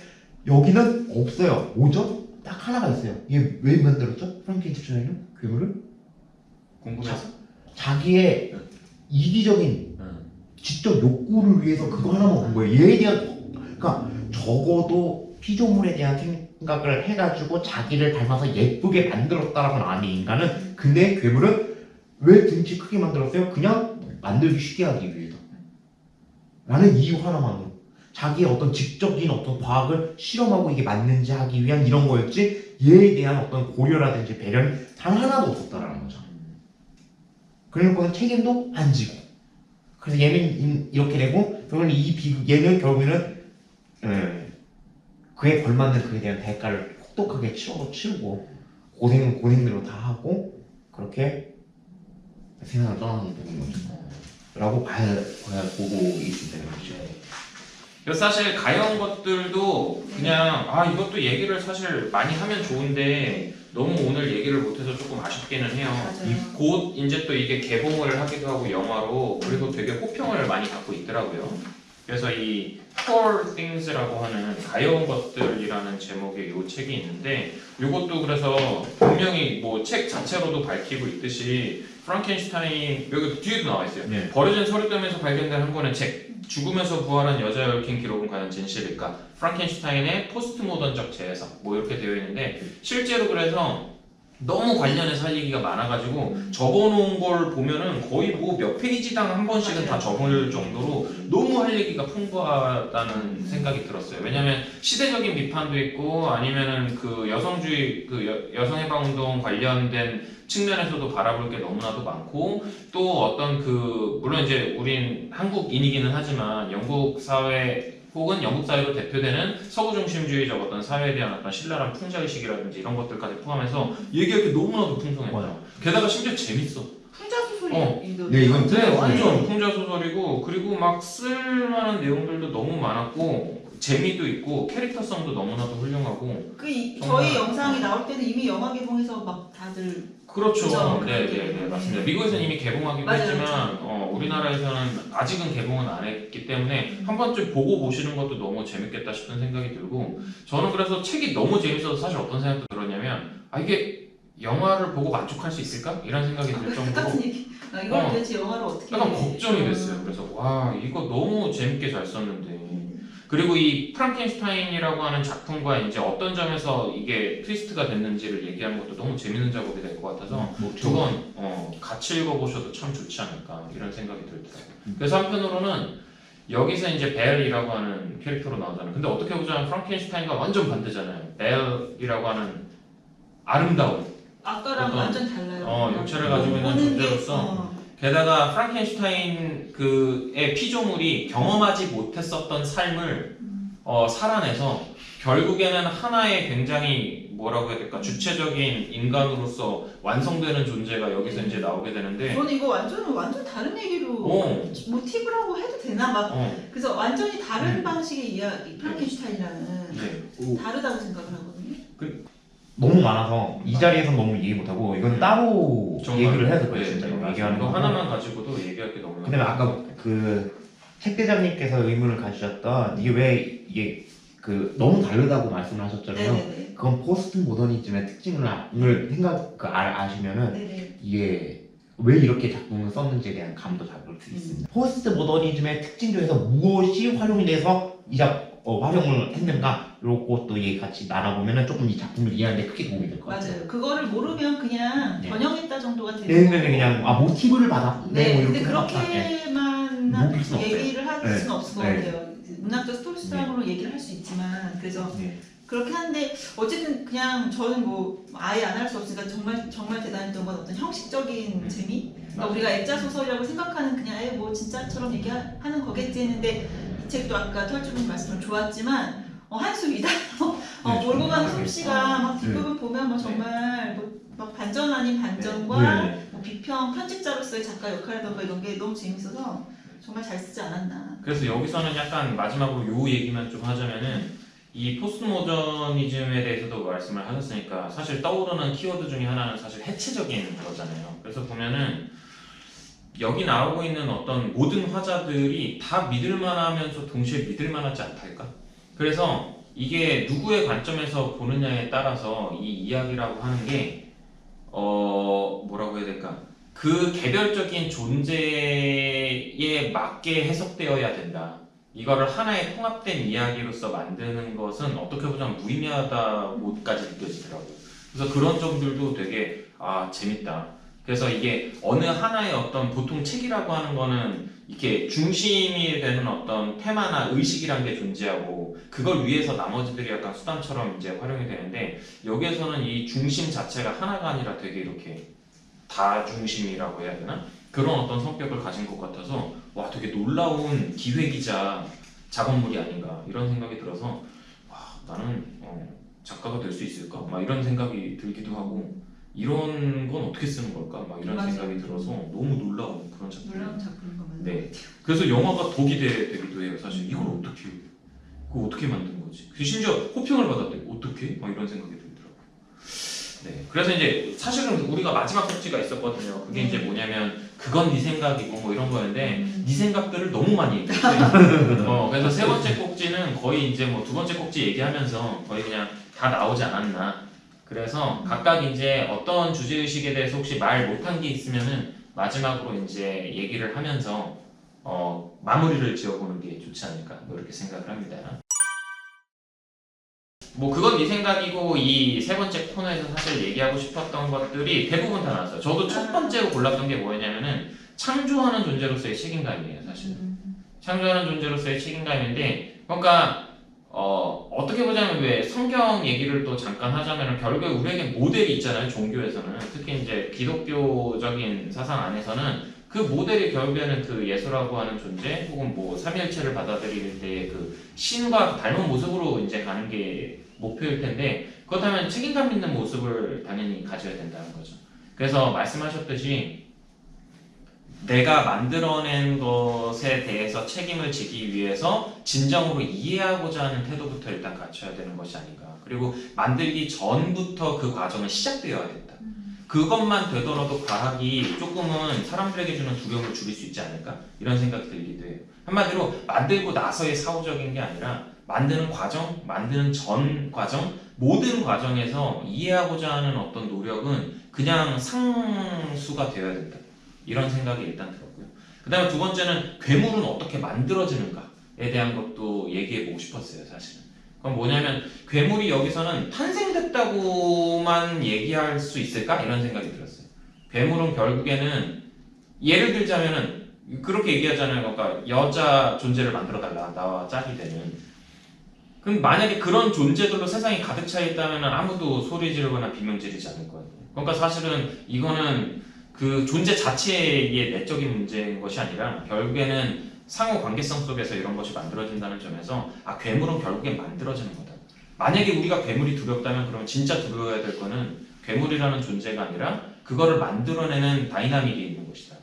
여기는 없어요. 뭐죠? 딱 하나가 있어요. 얘 왜 만들었죠? 프랑켄슈타인은 괴물을 궁금해서. 자기의 이기적인 지적 욕구를 위해서 그거 하나만 본 거예요. 얘에 대한 그러니까 적어도 피조물에 대한 생각을 해가지고 자기를 닮아서 예쁘게 만들었다라고는 아니 인간은. 근데 괴물은 왜 등치 크게 만들었어요? 그냥 만들기 쉽게 하기 위해서 라는 이유 하나만으로 자기의 어떤 직접적인 어떤 과학을 실험하고 이게 맞는지 하기 위한 이런 거였지 얘에 대한 어떤 고려라든지 배려는 단 하나도 없었다라는 거죠. 그러니까 책임도 안 지고 그래서 얘는 이렇게 되고 그러면 얘는 결국에는 그에 걸맞는 그에 대한 대가를 혹독하게 치르고 고생은 고생대로 다 하고 그렇게 세상을 떠나는 거죠. 라고 보고 있습니다. 그래서 사실 가벼운 것들도 그냥 이것도 얘기를 사실 많이 하면 좋은데 너무 오늘 얘기를 못해서 조금 아쉽기는 해요. 맞아요. 곧 이제 또 이게 개봉을 하기도 하고 영화로 그리고 되게 호평을 많이 받고 있더라고요. 그래서 이 Poor Things라고 하는 가여운 것들이라는 제목의 이 책이 있는데 이것도 그래서 분명히 뭐 책 자체로도 밝히고 있듯이 프랑켄슈타인 여기 뒤에도 나와 있어요. 네. 버려진 서류덤에서 발견된 한 권의 책 죽음에서 부활한 여자의 얽힌 기록은 과연 진실일까? 프랑켄슈타인의 포스트모던적 재해석 뭐 이렇게 되어 있는데 실제로 그래서 너무 관련해서 할 얘기가 많아가지고 적어놓은 걸 보면은 거의 뭐 몇 페이지당 한 번씩은 다 적을 정도로 너무 할 얘기가 풍부하다는 생각이 들었어요. 왜냐면 시대적인 비판도 있고 아니면은 그 여성주의 그 여성해방운동 관련된 측면에서도 바라볼 게 너무나도 많고 또 어떤 그 물론 이제 우린 한국인이기는 하지만 영국 사회 혹은 영국 사회로 대표되는 서구 중심주의적 어떤 사회에 대한 어떤 신랄한 풍자의식이라든지 이런 것들까지 포함해서 얘기할 게 너무나도 풍성해요. 맞아요. 게다가 심지어 재밌어. 풍자 소설이 네, 이건 네, 완전 풍자 소설이고 그리고 막 쓸만한 내용들도 너무 많았고 재미도 있고 캐릭터성도 너무나도 훌륭하고 저희 영상이 나올 때는 이미 영화 개봉해서 막 다들 그렇죠. 그죠? 네, 맞습니다. 미국에서는 이미 개봉하기도 맞아요. 했지만 우리나라에서는 아직은 개봉은 안 했기 때문에 한 번쯤 보고 보시는 것도 너무 재밌겠다 싶은 생각이 들고 저는 그래서 책이 너무 재밌어서 사실 어떤 생각도 들었냐면 이게 영화를 보고 만족할 수 있을까? 이런 생각이 들 정도로 같은 얘기. 이걸 어. 도대체 영화로 어떻게 약간 걱정이 됐어요. 그래서 와 이거 너무 재밌게 잘 썼는데. 음. 그리고 이 프랑켄슈타인이라고 하는 작품과 이제 어떤 점에서 이게 트위스트가 됐는지를 얘기하는 것도 너무 재밌는 작업이 될 것 같아서 두 번 같이 읽어보셔도 참 좋지 않을까 이런 생각이 들더라고요. 그래서 한편으로는 여기서 이제 벨이라고 하는 캐릭터로 나오잖아요. 근데 어떻게 보자면 프랑켄슈타인과 완전 반대잖아요. 벨이라고 하는 아름다운 아까랑 어떤, 완전 달라요. 육체를 가지고 있는 보는 게, 존재로서 게다가 프랑켄슈타인 그의 피조물이 경험하지 못했었던 삶을 살아내서 결국에는 하나의 굉장히 뭐라고 해야 될까 주체적인 인간으로서 완성되는 존재가 여기서 이제 나오게 되는데 저는 이거 완전 다른 얘기로 모티브라고 해도 되나 막 그래서 완전히 다른 방식의 이야기 프랑켄슈타인이라는 네. 다르다고 생각을 하거든요. 너무 많아서 이 자리에서 너무 얘기 못하고 이건 따로 정말. 얘기를 해야 될 거예요. 네, 진짜 네, 얘기하는 이거 거 하나만 가지고도 얘기할 게 너무 그다음에 아까 그 책 대장님께서 의문을 가지셨던 이게 왜 이게 그 너무 다르다고 말씀을 하셨잖아요. 네네네. 그건 포스트 모더니즘의 특징을 아시면은 네네. 이게 왜 이렇게 작품을 썼는지에 대한 감도 잡을 수 있습니다. 포스트 모더니즘의 특징 중에서 무엇이 활용이 돼서 활용을 했는가 이런 것도 얘기 같이 나눠보면은 조금 이 작품을 이해하는 데 크게 도움이 될 것 같아요. 맞아요. 그거를 모르면 그냥 네. 번역했다 정도가 되는 네, 거고. 그냥 모티브를 받았네. 네, 뭐 근데 이렇게 생각하면, 네. 그렇게만 녹일 수는 없어요. 얘기를 할 네. 수는 없을 것 네. 같아요. 문학적 스토리상으로 얘기를 할 수 있지만 그래서 네. 그렇게 하는데 어쨌든 그냥 저는 뭐 아예 안 할 수 없으니까 정말 대단했던 건 어떤 형식적인 재미. 그러니까 우리가 액자 소설이라고 생각하는 그냥 뭐 진짜처럼 얘기하는 거겠지 했는데 이 책도 아까 털주분 말씀을 좋았지만 한수 위다. 네, 몰고 가는 정말 솜씨가 막 네. 뒷부분 보면 뭐 정말 막 반전 아닌 반전과 네. 뭐 비평 편집자로서의 작가 역할이라던가 이런 게 너무 재밌어서 정말 잘 쓰지 않았나. 그래서 여기서는 약간 마지막으로 요 얘기만 좀 하자면은 이 포스트 모더니즘에 대해서도 말씀을 하셨으니까 사실 떠오르는 키워드 중에 하나는 사실 해체적인 거잖아요. 그래서 보면은 여기 나오고 있는 어떤 모든 화자들이 다 믿을만하면서 동시에 믿을만하지 않달까? 그래서 이게 누구의 관점에서 보느냐에 따라서 이 이야기라고 하는 게 뭐라고 해야 될까? 그 개별적인 존재에 맞게 해석되어야 된다. 이거를 하나의 통합된 이야기로서 만드는 것은 어떻게 보자면 무의미하다고까지 느껴지더라고요. 그래서 그런 점들도 되게 재밌다. 그래서 이게 어느 하나의 어떤 보통 책이라고 하는 거는 이렇게 중심이 되는 어떤 테마나 의식이란 게 존재하고 그걸 위해서 나머지들이 약간 수단처럼 이제 활용이 되는데 여기에서는 이 중심 자체가 하나가 아니라 되게 이렇게 다중심이라고 해야 되나? 그런 어떤 성격을 가진 것 같아서 와 되게 놀라운 기획이자 작업물이 아닌가 이런 생각이 들어서 와 나는 작가가 될 수 있을까? 막 이런 생각이 들기도 하고 이런 건 어떻게 쓰는 걸까? 막 이런 맞아요. 생각이 들어서 너무 놀라운 그런 작품. 놀라운 작품인 것 같네요. 네. 그래서 영화가 더 기대되기도 해요. 사실 이걸 어떻게 만든 거지? 심지어 호평을 받았대. 어떻게? 막 이런 생각이 들더라고. 네. 그래서 이제 사실은 우리가 마지막 꼭지가 있었거든요. 그게 이제 뭐냐면 그건 네 생각이고 뭐 이런 거였는데 네 생각들을 너무 많이 얘기했어요. 그래서 세 번째 꼭지는 거의 이제 뭐 두 번째 꼭지 얘기하면서 거의 그냥 다 나오지 않았나. 그래서 각각 이제 어떤 주제의식에 대해서 혹시 말 못한 게 있으면은 마지막으로 이제 얘기를 하면서 마무리를 지어보는 게 좋지 않을까 뭐 이렇게 생각을 합니다. 뭐 그건 네 생각이고 이 세 번째 코너에서 사실 얘기하고 싶었던 것들이 대부분 다 나왔어요. 저도 첫 번째로 골랐던 게 뭐였냐면은 창조하는 존재로서의 책임감이에요. 사실 창조하는 존재로서의 책임감인데 그러니까 어떻게 보자면 왜 성경 얘기를 또 잠깐 하자면 결국에 우리에게 모델이 있잖아요. 종교에서는 특히 이제 기독교적인 사상 안에서는 그 모델이 결국에는 그 예수라고 하는 존재 혹은 뭐 삼위일체를 받아들일 때 그 신과 닮은 모습으로 이제 가는 게 목표일 텐데 그렇다면 책임감 있는 모습을 당연히 가져야 된다는 거죠. 그래서 말씀하셨듯이 내가 만들어낸 것에 대해서 책임을 지기 위해서 진정으로 이해하고자 하는 태도부터 일단 갖춰야 되는 것이 아닌가. 그리고 만들기 전부터 그 과정은 시작되어야 된다. 그것만 되더라도 과학이 조금은 사람들에게 주는 두려움을 줄일 수 있지 않을까? 이런 생각이 들기도 해요. 한마디로 만들고 나서의 사후적인 게 아니라 만드는 과정, 만드는 전 과정, 모든 과정에서 이해하고자 하는 어떤 노력은 그냥 상수가 되어야 된다. 이런 생각이 일단 들었고요. 그 다음에 두 번째는 괴물은 어떻게 만들어지는가에 대한 것도 얘기해보고 싶었어요, 사실은. 그럼 뭐냐면 괴물이 여기서는 탄생됐다고만 얘기할 수 있을까? 이런 생각이 들었어요. 괴물은 결국에는 예를 들자면은 그렇게 얘기하잖아요. 그러니까 여자 존재를 만들어달라, 나와 짝이 되는. 그럼 만약에 그런 존재들로 세상이 가득 차 있다면 아무도 소리 지르거나 비명 지르지 않을 거예요. 그러니까 사실은 이거는 그 존재 자체의 내적인 문제인 것이 아니라 결국에는 상호 관계성 속에서 이런 것이 만들어진다는 점에서 괴물은 결국엔 만들어지는 거다. 만약에 우리가 괴물이 두렵다면 그러면 진짜 두려워야 될 거는 괴물이라는 존재가 아니라 그거를 만들어내는 다이나믹이 있는 것이다.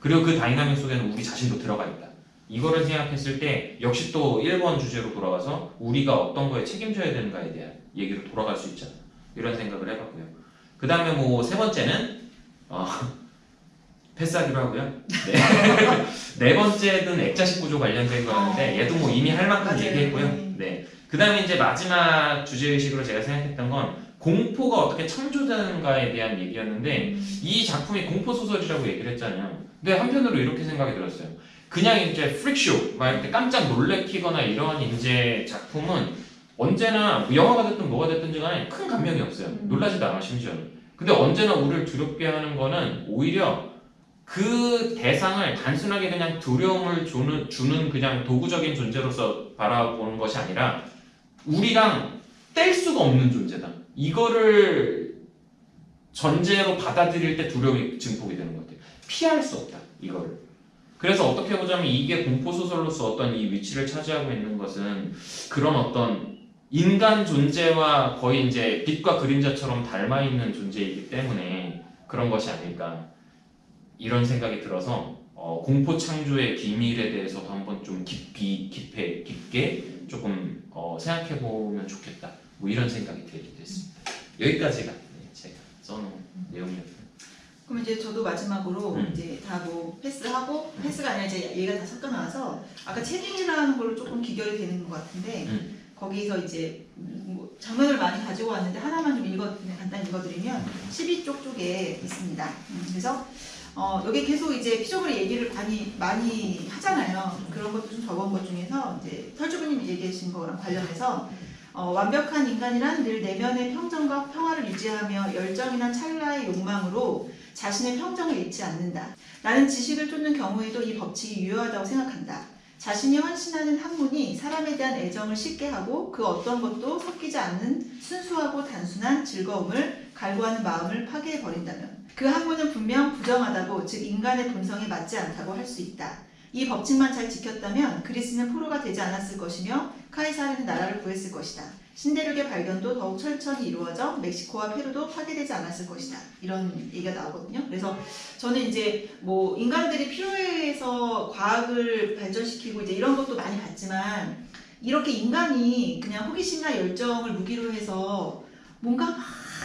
그리고 그 다이나믹 속에는 우리 자신도 들어가 있다. 이거를 생각했을 때 역시 또 1번 주제로 돌아와서 우리가 어떤 거에 책임져야 되는가에 대한 얘기로 돌아갈 수 있잖아. 이런 생각을 해봤고요. 그 다음에 뭐 세 번째는 패스하기로 하고요. 네 번째는 액자식 구조 관련된 거였는데 얘도 뭐 이미 할 만큼 맞아요. 얘기했고요. 네. 그 다음에 이제 마지막 주제의식으로 제가 생각했던 건 공포가 어떻게 창조되는가에 대한 얘기였는데 이 작품이 공포소설이라고 얘기를 했잖아요. 근데 한편으로 이렇게 생각이 들었어요. 그냥 이제 프릭쇼, 막 이렇게 깜짝 놀래키거나 이런 이제 작품은 언제나 영화가 됐든 뭐가 됐든지 간에 큰 감명이 없어요. 놀라지도 않아, 심지어는. 근데 언제나 우리를 두렵게 하는 거는 오히려 그 대상을 단순하게 그냥 두려움을 주는 그냥 도구적인 존재로서 바라보는 것이 아니라 우리랑 뗄 수가 없는 존재다. 이거를 전제로 받아들일 때 두려움이 증폭이 되는 것 같아요. 피할 수 없다, 이거를. 그래서 어떻게 보자면 이게 공포소설로서 어떤 이 위치를 차지하고 있는 것은 그런 어떤 인간 존재와 거의 이제 빛과 그림자처럼 닮아있는 존재이기 때문에 그런 것이 아닐까. 이런 생각이 들어서 공포 창조의 비밀에 대해서도 한번 좀 깊게 조금 생각해 보면 좋겠다. 뭐 이런 생각이 들게 됐습니다. 여기까지가 제가 써놓은 내용이었어요. 그럼 이제 저도 마지막으로 이제 다 뭐 패스하고 패스가 아니라 이제 얘가 다 섞여 나와서 아까 책임이라는 걸로 조금 기결이 되는 것 같은데 거기서 이제 뭐 장면을 많이 가지고 왔는데 하나만 좀 간단히 읽어드리면 12쪽 쪽에 있습니다. 그래서 여기 계속 이제 피조물의 얘기를 많이 하잖아요. 그런 것도 좀 적은 것 중에서 이제 설주부님이 얘기하신 거랑 관련해서 완벽한 인간이란 늘 내면의 평정과 평화를 유지하며 열정이나 찰나의 욕망으로 자신의 평정을 잃지 않는다. 나는 지식을 쫓는 경우에도 이 법칙이 유효하다고 생각한다. 자신이 헌신하는 학문이 사람에 대한 애정을 쉽게 하고 그 어떤 것도 섞이지 않는 순수하고 단순한 즐거움을 갈구하는 마음을 파괴해버린다면 그 학문은 분명 부정하다고, 즉 인간의 본성에 맞지 않다고 할 수 있다. 이 법칙만 잘 지켰다면 그리스는 포로가 되지 않았을 것이며 카이사르는 나라를 구했을 것이다. 신대륙의 발견도 더욱 철저히 이루어져 멕시코와 페루도 파괴되지 않았을 것이다. 이런 얘기가 나오거든요. 그래서 저는 이제 뭐 인간들이 필요에 의해서 과학을 발전시키고 이제 이런 것도 많이 봤지만 이렇게 인간이 그냥 호기심이나 열정을 무기로 해서 뭔가 막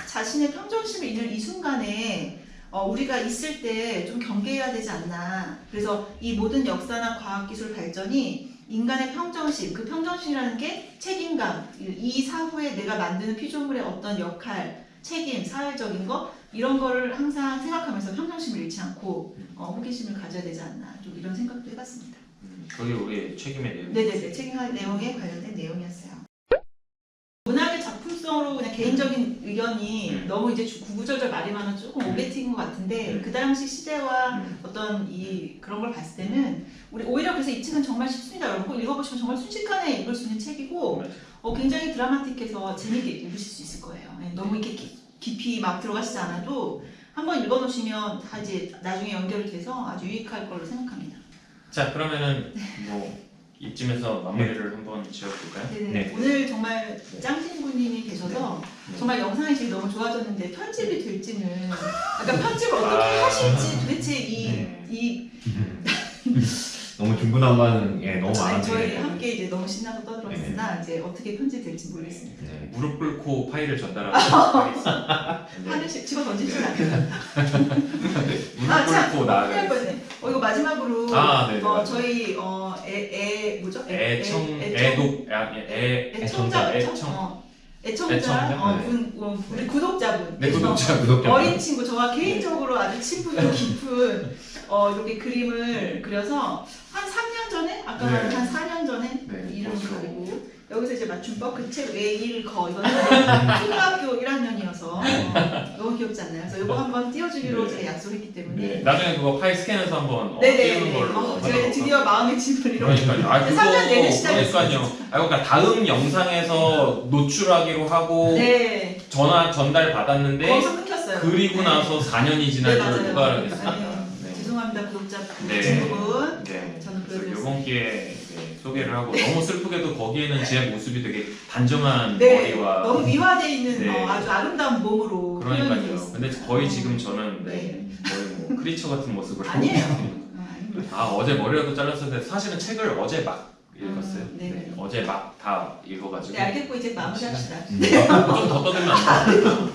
자신의 평정심을 잃는 이 순간에 우리가 있을 때 좀 경계해야 되지 않나. 그래서 이 모든 역사나 과학기술 발전이 인간의 평정심, 그 평정심이라는 게 책임감, 이 사후에 내가 만드는 피조물의 어떤 역할, 책임, 사회적인 거 이런 거를 항상 생각하면서 평정심을 잃지 않고 호기심을 가져야 되지 않나. 좀 이런 생각도 해봤습니다. 그게 우리 책임의 내용. 네네네, 책임의 내용에 관련된 내용이었어요. 문학의 작품성으로 그냥 개인적인 의견이 너무 이제 구구절절 말이 많아 조금 오게튀긴 것 같은데 그 당시 시대와 어떤 그런 걸 봤을 때는 우리 오히려 그래서 이 책은 정말 쉽습니다. 여러분 꼭 읽어보시면 정말 순식간에 읽을 수 있는 책이고 굉장히 드라마틱해서 재밌게 읽으실 수 있을 거예요. 너무 이렇게 깊이 막 들어가시지 않아도 한번 읽어놓으시면 다 이제 나중에 연결이 돼서 아주 유익할 걸로 생각합니다. 자, 그러면은 뭐 이쯤에서 마무리를 한번 지어볼까요? 네네. 네. 오늘 정말 짱진구님이 계셔서 정말 영상이 지금 너무 좋아졌는데 편집이 될지는 아까 편집을 어떻게 하실지 도대체 너무 중구난방 너무 저희 많은데 함께 이제 너무 신나서 떠들었으나 이제 어떻게 편집될지 모르겠습니다. 네. 무릎 꿇고 파일을 전달하도록 하겠습니다. 네. 하늘씩 집어 던지진 않겠다. 무릎 꿇고 나아가겠습니다. 할 거네. 이거 마지막으로 네, 저희 뭐죠? 애청자 우리 구독자분, 네, 구독자. 어린 친구, 저와 개인적으로 아주 친분이 깊은 이렇게 그림을 그려서 한 3년 전에 아까 네. 말한 한 4년 전에 네, 이름을 벌써. 가리고 여기서 이제 맞춤법 그 책 외일거 이거는 초등학교 1학년이어서 너무 귀엽지 않나요? 그래서 이거 한번 띄워주기로 네. 제가 약속했기 네. 때문에 나중에 그거 파일 스캔해서 한번 네네 띄우는 걸로. 제가 이제 드디어 마음의 짐을 이렇게 그러니까요. 아, 그거 3년 내내 시작했어요. 그러니까요. 그러니까 다음 영상에서 노출하기로 하고 네 전화 전달 받았는데 거기서 끊겼어요. 그리고 네. 나서 4년이 지난 네, 줄 맞아요. 누가 알았겠어요. 아니에요. 네. 죄송합니다 구독자 네. 친구분. 네. 저는 그래서 그래도 이번 기회에 네, 소개를 하고 너무 슬프게도 거기에는 제 모습이 되게 단정한 네, 머리와 너무 미화되어 있는 네. 아주 아름다운 몸으로 표현되어 그러니까요. 있습니다. 근데 거의 지금 저는 네, 네. 거의 뭐 크리처 같은 모습을 하고 아니에요. 있어요. 아닙니다. 아 어제 머리라도 잘랐었는데 사실은 책을 어제 막 읽었어요. 네. 네, 어제 막 다 읽어가지고 네, 알겠고 이제 마무리합시다. 좀 더 떠들면 안 돼요.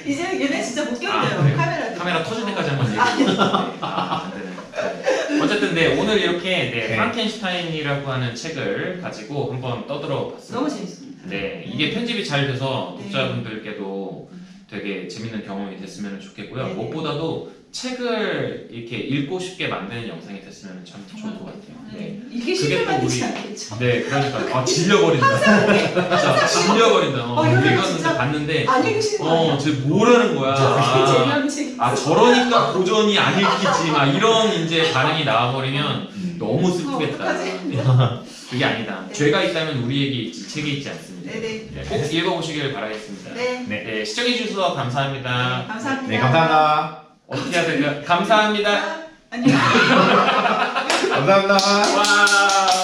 이제 얘네 진짜 못 견뎌요. 그래요? 카메라. 카메라 터질 때까지 한번 얘기해요. 안 되네. 네. 어쨌든 네 오늘 이렇게 네, 네. 프랑켄슈타인이라고 하는 책을 가지고 한번 떠들어 봤습니다. 너무 재밌습니다. 네, 이게 편집이 잘 돼서 네. 독자분들께도 되게 재밌는 경험이 됐으면 좋겠고요. 네. 무엇보다도 책을 이렇게 읽고 싶게 만드는 영상이 됐으면 참 좋을 것 같아요. 네, 이게 그게 쉽게 또 만들지 우리- 않겠죠. 네, 그러니까 진짜 질려버린다. 이거는 읽었는데 진짜 봤는데 안 읽으시는 거예요. 쟤 뭐라는 거야. 제명책. 저러니까 고전이 안 읽히지. 막 이런 이제 반응이 나와버리면 너무 슬프겠다. 어떡하지? 그게 아니다. 네. 죄가 있다면 우리에게 있지 책에 있지 않습니다. 네네. 네, 꼭 읽어보시길 바라겠습니다. 네. 네, 시청해주셔서 감사합니다. 감사합니다. 네, 감사합니다. 어떻게 해야 될까요? 감사합니다. 안녕. 감사합니다. 와.